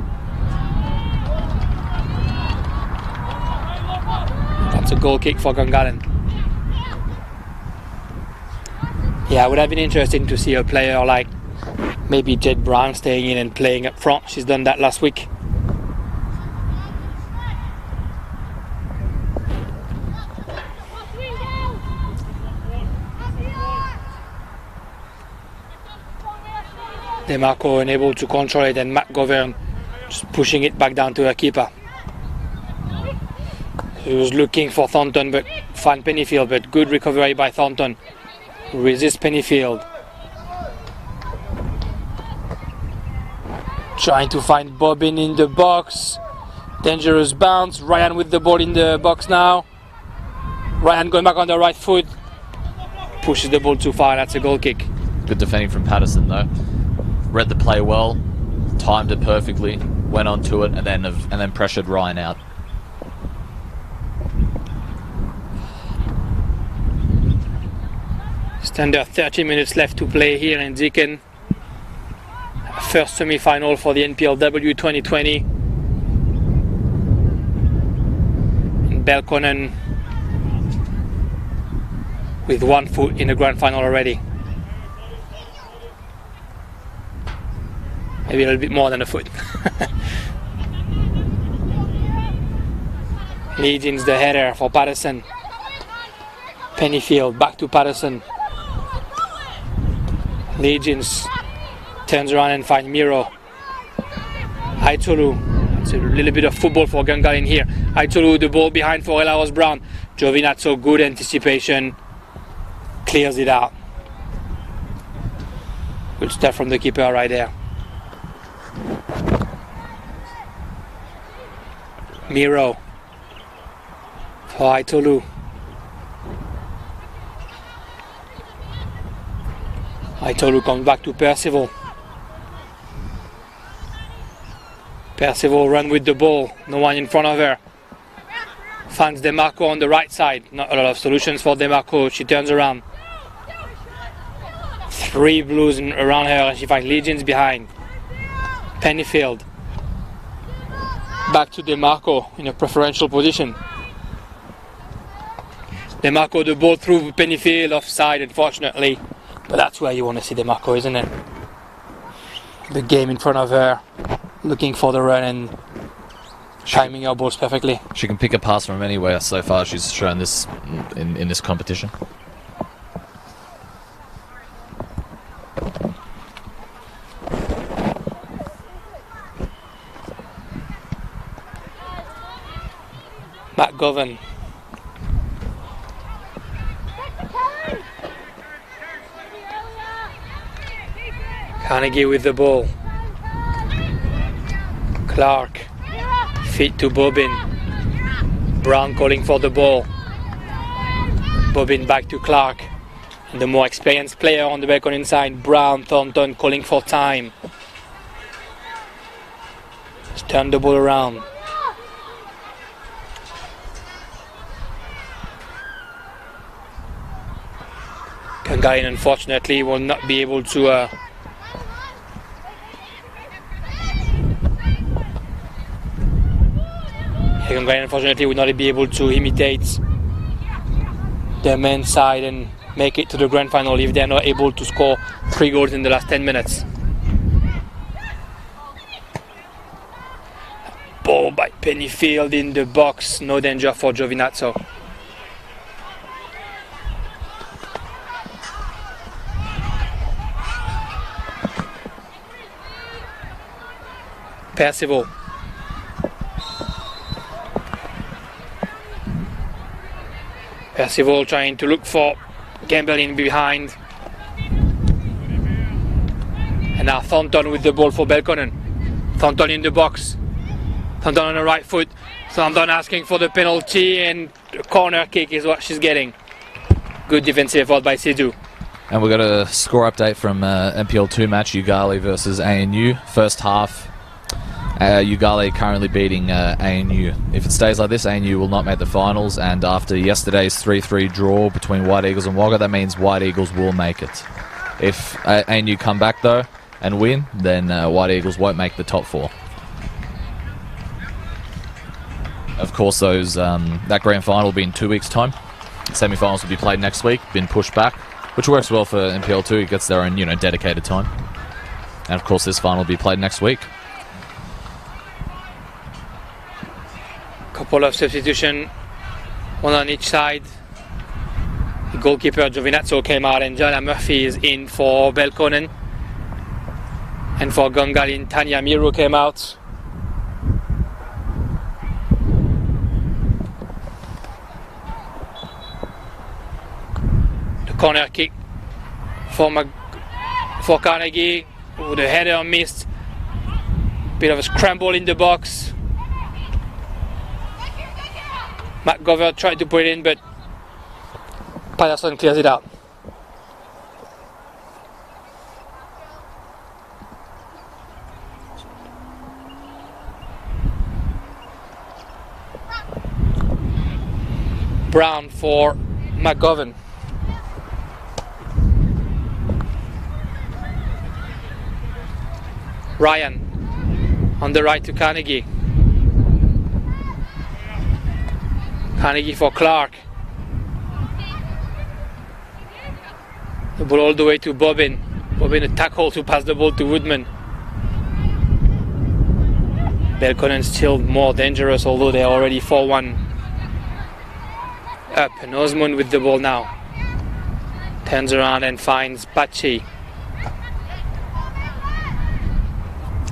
That's a goal kick for Gungahlin. Yeah, it would have been interesting to see a player like maybe Jed Brown staying in and playing up front. She's done that last week. DeMarco unable to control it, and McGovern just pushing it back down to her keeper. He was looking for Thornton, but found Pennyfield, but good recovery by Thornton. Resist Pennyfield. Trying to find Bobbin in the box. Dangerous bounce. Ryan with the ball in the box now. Ryan going back on the right foot. Pushes the ball too far. That's a goal kick. Good defending from Patterson though. Read the play well, timed it perfectly, went onto it, and then pressured Ryan out. Just under 30 minutes left to play here in Deakin. First semi-final for the NPLW 2020. And Belconnen with 1 foot in the grand final already. Maybe a little bit more than a foot. Legion's the header for Patterson. Pennyfield back to Patterson. Legion's turns around and finds Miro. Aitolu. It's a little bit of football for Gungahlin here. Aitolu, the ball behind for Ella Brown. Giovinazzo, good anticipation. Clears it out. Good stuff from the keeper right there. Miro for Aitolu. Aitolu comes back to Percival. Percival run with the ball, no one in front of her. Finds DeMarco on the right side. Not a lot of solutions for DeMarco. She turns around. 3 blues around her and she finds Legions behind. Midfield. Back to DeMarco in a preferential position. DeMarco the ball through Midfield, offside unfortunately. But that's where you want to see DeMarco, isn't it? The game in front of her, looking for the run and timing her balls perfectly. She can pick a pass from anywhere so far. She's shown this in this competition. McGovern. Carnegie with the ball. Clark. Feet to Bobbin. Brown calling for the ball. Bobbin back to Clark. And the more experienced player on the Belconnen side, Brown, Thornton calling for time. Just turn the ball around. Gungahlin unfortunately will not be able to Gungahlin unfortunately will not be able to imitate their men's side and make it to the grand final if they are not able to score 3 goals in the last 10 minutes. Ball by Midfield in the box, no danger for Giovinazzo. Percival. Percival trying to look for Gungahlin behind. And now Thornton with the ball for Belconnen. Thornton in the box. Thornton on the right foot. Thornton asking for the penalty and the corner kick is what she's getting. Good defensive effort by Sidhu. And we've got a score update from MPL 2 match, Gungahlin versus ANU. First half, Gungahlin currently beating ANU. If it stays like this, ANU will not make the finals, and after yesterday's 3-3 draw between White Eagles and Wagga, that means White Eagles will make it. If ANU come back though and win, then White Eagles won't make the top 4. Of course, those that grand final will be in 2 weeks' time. Semi-finals will be played next week, been pushed back, which works well for MPL 2. It gets their own, dedicated time. And of course, this final will be played next week. Couple of substitution, one on each side. The goalkeeper Giovinazzo came out and Joanna Murphy is in for Belconnen. And for Gungahlin, Tanya Miro came out. The corner kick for Carnegie. Oh, the header missed. Bit of a scramble in the box. McGovern tried to put it in, but Patterson clears it out. Brown for McGovern. Ryan on the right to Carnegie. Carnegie for Clark. The ball all the way to Bobbin. Bobbin a tackle to pass the ball to Woodman. Belconnen still more dangerous, although they're already 4-1 up. And Osmond with the ball now. Turns around and finds Pachi.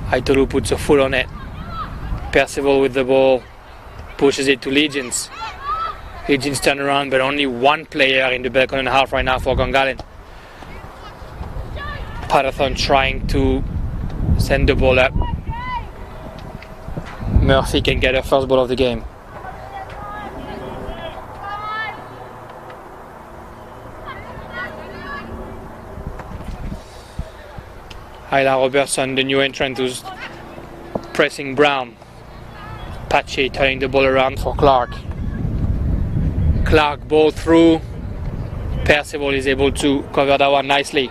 Aitolu puts a foot on it. Percival with the ball. Pushes it to Legions. Legions turn around, but only one player in the Belconnen half right now for Gungahlin. Patterson trying to send the ball up. Murphy can get her first ball of the game. Ayla Robertson, the new entrant, who's pressing Brown. Pache turning the ball around for Clark. Clark ball through. Percival is able to cover that one nicely.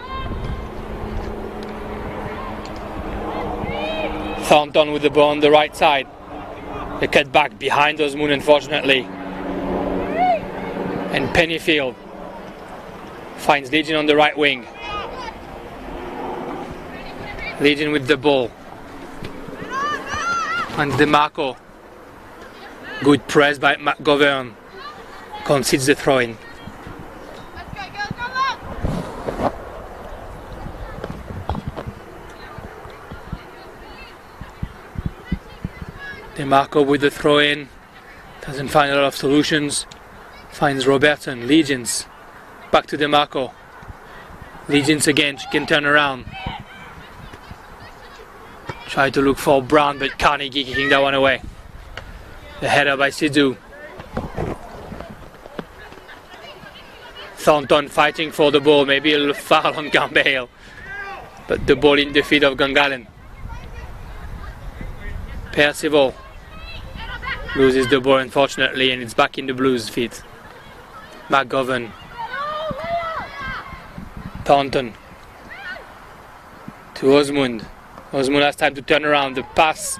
Thornton with the ball on the right side. The cut back behind Osmond, unfortunately. And Pennyfield finds Legion on the right wing. Legion with the ball. And DeMarco. Good press by McGovern. Concedes the throw-in. DeMarco with the throw-in. Doesn't find a lot of solutions. Finds Robertson. Legions. Back to DeMarco. Legions again. She can turn around. Try to look for Brown, but Carnegie kicking that one away. The header by Sidhu. Thornton fighting for the ball. Maybe a little foul on Campbell. But the ball in the feet of Gungahlin. Percival loses the ball, unfortunately, and it's back in the Blues' feet. McGovern. Thornton. To Osmond. Osmond has time to turn around. The pass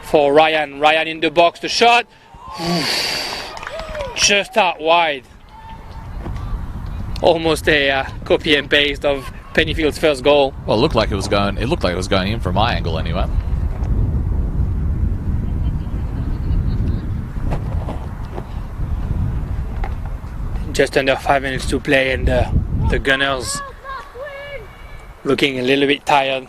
for Ryan. Ryan in the box. The shot. Just out wide. Almost a copy and paste of Pennyfield's first goal. Well, it looked like it was going. It looked like it was going in from my angle, anyway. Just under 5 minutes to play, and the Gunners looking a little bit tired.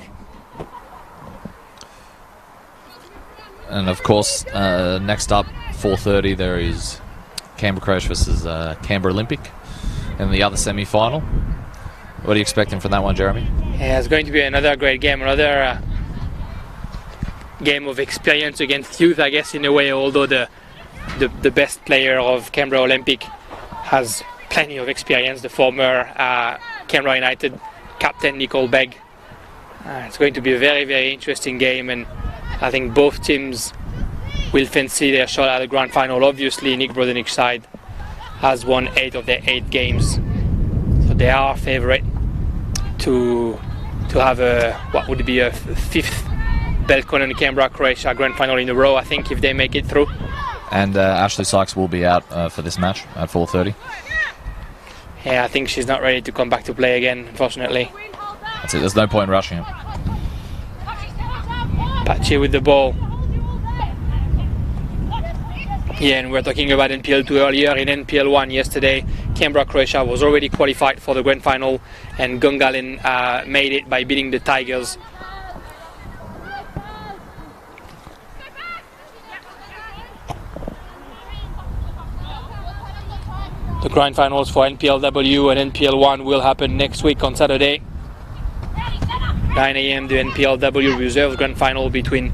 And of course, next up, 4:30, there is Canberra Crash versus Canberra Olympic in the other semi-final. What are you expecting from that one, Jeremy? Yeah, it's going to be another great game, another game of experience against youth, I guess, in a way, although the best player of Canberra Olympic has plenty of experience, the former Canberra United captain Nicole Begg. It's going to be a very, very interesting game, and I think both teams will fancy their shot at the grand final. Obviously, Nick Brodenick's side has won 8 of their 8 games, so they are favourite to have a what would be a 5th Belconnen Canberra Croatia grand final in a row, I think, if they make it through. And Ashley Sykes will be out for this match at 4:30. Yeah, I think she's not ready to come back to play again, unfortunately. That's it. There's no point in rushing it. Pache with the ball. Yeah, and we're talking about NPL 2 earlier. In NPL 1 yesterday, Canberra Croatia was already qualified for the grand final, and Gungahlin made it by beating the Tigers. The grand finals for NPLW and NPL 1 will happen next week on Saturday. 9 AM the NPLW Reserves grand final between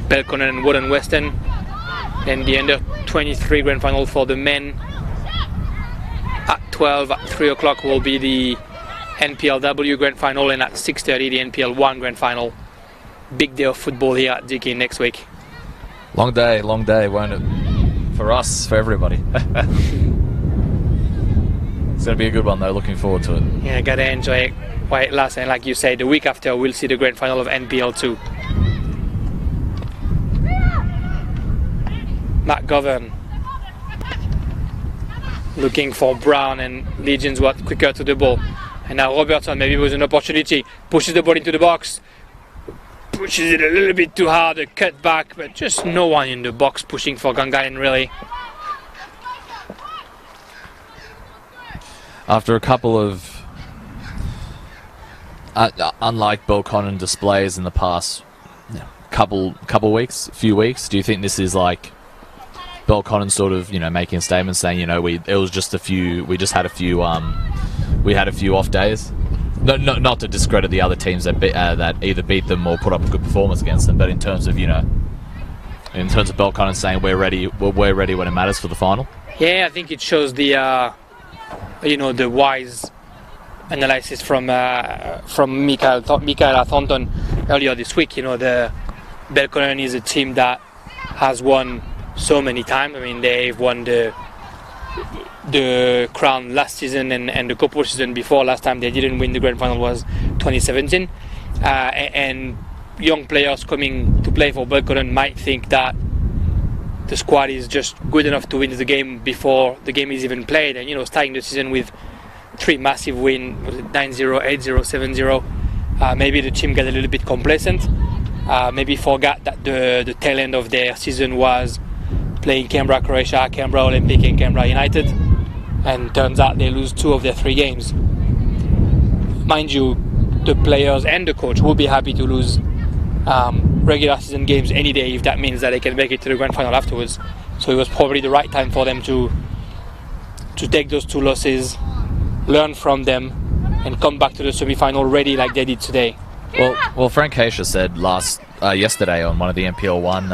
Belconnen and Woden Western. Then the under 23 grand final for the men at 12. At 3 o'clock will be the NPLW grand final, and at 6:30 the NPL 1 grand final. Big day of football here at Dickey next week. Long day, won't it? For us, for everybody. It's going to be a good one, though. Looking forward to it. Yeah, gotta enjoy it while it lasts. And like you say, the week after we'll see the grand final of NPL 2. McGovern looking for Brown, and Legion's what quicker to the ball. And now Robertson, maybe with an opportunity, pushes the ball into the box. Pushes it a little bit too hard, a cut back, but just no one in the box pushing for Gungahlin, really. After a couple of unlike Belconnen displays in the past few weeks, do you think this is like Belconnen sort of, making a statement saying, we had a few off days? Not to discredit the other teams that either beat them or put up a good performance against them, but in terms of Belconnen saying we're ready when it matters for the final. Yeah, I think it shows the wise analysis from Mikael Thornton earlier this week. The Belconnen is a team that has won so many times. I mean, they've won the crown last season and the couple season before. Last time they didn't win the grand final was 2017. And young players coming to play for Belconnen might think that the squad is just good enough to win the game before the game is even played. And starting the season with 3 massive wins, 9-0, 8-0, 7-0. Maybe the team got a little bit complacent. Maybe forgot that the tail end of their season was playing Canberra Croatia, Canberra Olympic and Canberra United, and turns out they lose 2 of their 3 games. Mind you, the players and the coach will be happy to lose regular season games any day if that means that they can make it to the grand final afterwards. So it was probably the right time for them to take those 2 losses, learn from them, and come back to the semi-final ready like they did today. Well, Frank Haysha said yesterday on one of the MPL One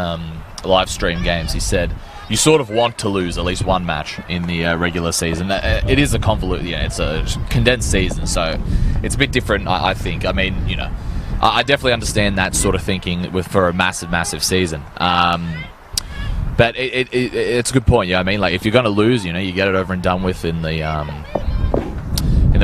live stream games, he said you sort of want to lose at least one match in the regular season. It is a convoluted, it's a condensed season, so it's a bit different, I think. I mean, I definitely understand that sort of thinking for a massive season. But it's a good point. I mean, like if you're going to lose, you get it over and done with in the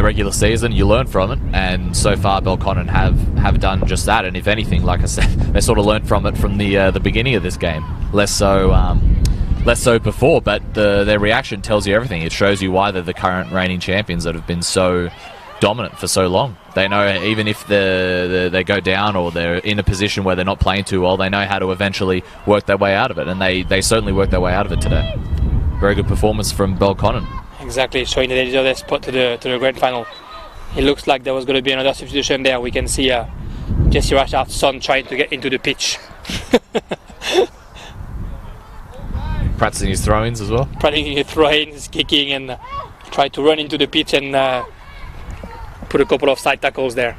regular season. You learn from it, and so far Belconnen have done just that. And if anything, like I said, they sort of learned from it from the beginning of this game. Less so before, but their reaction tells you everything. It shows you why they're the current reigning champions that have been so dominant for so long. They know even if they go down or they're in a position where they're not playing too well, they know how to eventually work their way out of it, and they certainly worked their way out of it today. Very good performance from Belconnen. Exactly, showing that they deserve their spot to the grand final. It looks like there was going to be another substitution there. We can see Jesse Rashard's son trying to get into the pitch. Practicing his throw-ins as well? Practicing his throw-ins, kicking, and try to run into the pitch and put a couple of side tackles there.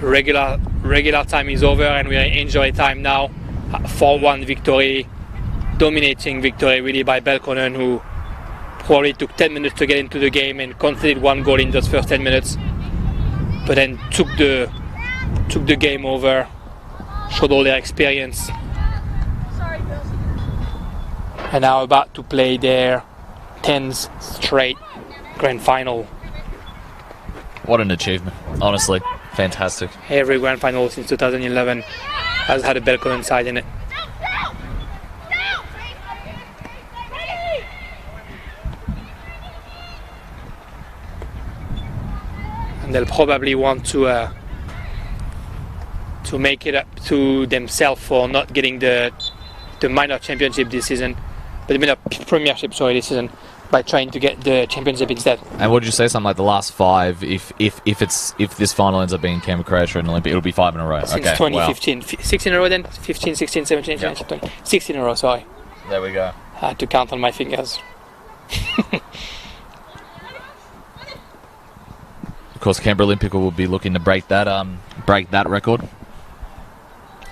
The regular time is over and we are in injury time now. 4-1 victory. Dominating victory really by Belconnen, who probably took 10 minutes to get into the game and conceded 1 goal in those first 10 minutes, but then took the game over, showed all their experience, and now about to play their 10th straight grand final. What an achievement, honestly, fantastic. Every grand final since 2011 has had a Belconnen side in it. And they'll probably want to make it up to themselves for not getting the minor championship this season, but the minor premiership this season, by trying to get the championship instead. And what did you say? Something like the last 5. If this final ends up being Canberra Croatia and Olympic, it'll be 5 in a row. Since 2015, wow. 6 in a row then. 15, 16, 17, 18, 20. 6 in a row. Sorry. There we go. I had to count on my fingers. Of course, Canberra Olympic will be looking to break that record.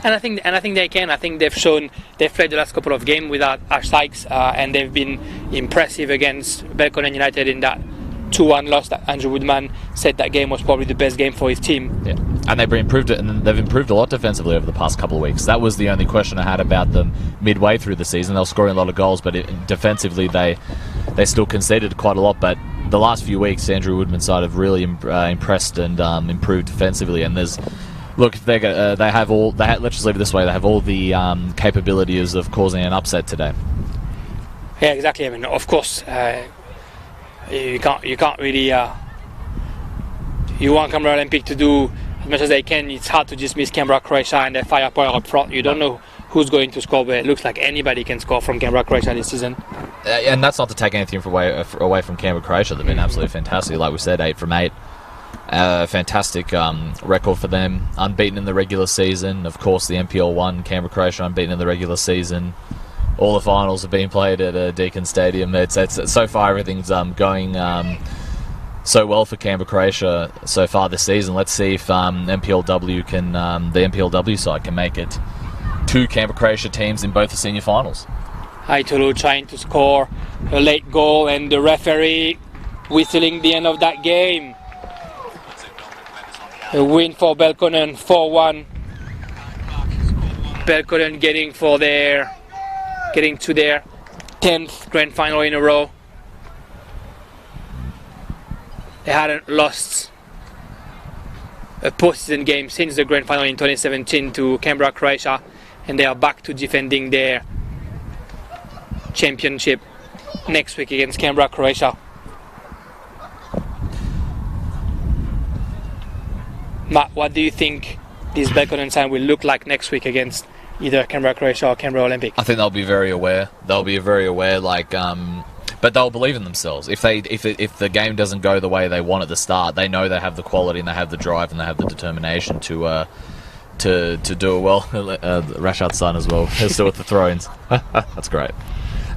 And I think they can. I think they've played the last couple of games without Ash Sykes, and they've been impressive against Belconnen United in that 2-1 loss that Andrew Woodman said that game was probably the best game for his team. Yeah, and they've improved it, and they've improved a lot defensively over the past couple of weeks. That was the only question I had about them midway through the season. They were scoring a lot of goals, but defensively they still conceded quite a lot. But the last few weeks, Andrew Woodman's side have really impressed and improved defensively. And let's just leave it this way: they have all the capabilities of causing an upset today. Yeah, exactly. I mean, of course, you can't really. You want Canberra Olympic to do as much as they can. It's hard to dismiss Canberra Croatia and their firepower up front. You don't know who's going to score, but it looks like anybody can score from Canberra Croatia this season. And that's not to take anything away from Canberra Croatia. They've been absolutely fantastic. Like we said, 8 from 8. Fantastic record for them. Unbeaten in the regular season. Of course, the MPL 1, Canberra Croatia unbeaten in the regular season. All the finals have been played at Deakin Stadium. It's so far everything's going so well for Canberra Croatia so far this season. Let's see if the MPLW side can make it 2 Canberra Croatia teams in both the senior finals. Itolo trying to score a late goal, and the referee whistling the end of that game. A win for Belconnen, 4-1. Belconnen getting to their 10th grand final in a row. They hadn't lost a postseason game since the grand final in 2017 to Canberra, Croatia, and they are back to defending their championship next week against Canberra, Croatia. Matt, what do you think this Belconnen side will look like next week against either Canberra, Croatia or Canberra Olympic? I think they'll be very aware. But they'll believe in themselves. If the game doesn't go the way they want at the start, they know they have the quality and they have the drive and they have the determination to do it well. Rashad's son as well. Still with the throw-ins. That's great.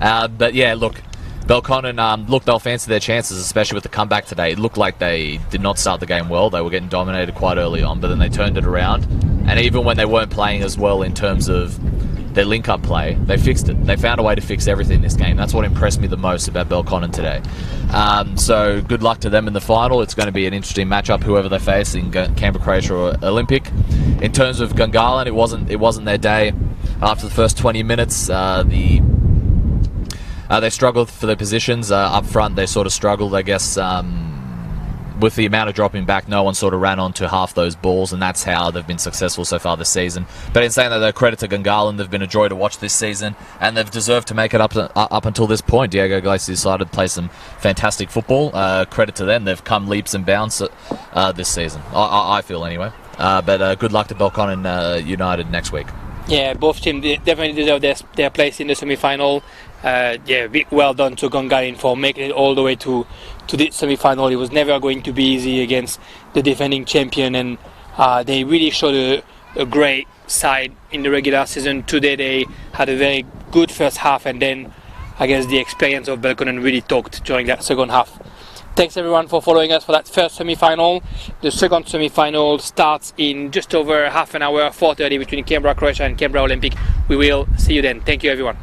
But yeah, look, Belconnen, they'll fancy their chances, especially with the comeback today. It looked like they did not start the game well. They were getting dominated quite early on, but then they turned it around. And even when they weren't playing as well in terms of their link-up play, they fixed it. They found a way to fix everything in this game. That's what impressed me the most about Belconnen today. So good luck to them in the final. It's going to be an interesting matchup, whoever they face in Canberra, Croatia or Olympic. In terms of Gungahlin, it wasn't their day. After the first 20 minutes, they struggled for their positions. Up front, they sort of struggled, I guess, with the amount of dropping back. No one sort of ran onto half those balls, and that's how they've been successful so far this season. But in saying that, though, credit to Gungahlin. They've been a joy to watch this season, and they've deserved to make it up until this point. Diego Gleisi decided to play some fantastic football. Credit to them. They've come leaps and bounds this season, I feel anyway. But good luck to Belconnen United next week. Yeah, both teams definitely deserve their place in the semi-final. Big well done to Gungahlin for making it all the way to the semi-final. It was never going to be easy against the defending champion, and they really showed a great side in the regular season. Today they had a very good first half, and then I guess the experience of Belconnen really talked during that second half. Thanks everyone for following us for that first semi-final. The second semi-final starts in just over half an hour, 4:30, between Canberra, Croatia and Canberra Olympic. We will see you then. Thank you everyone.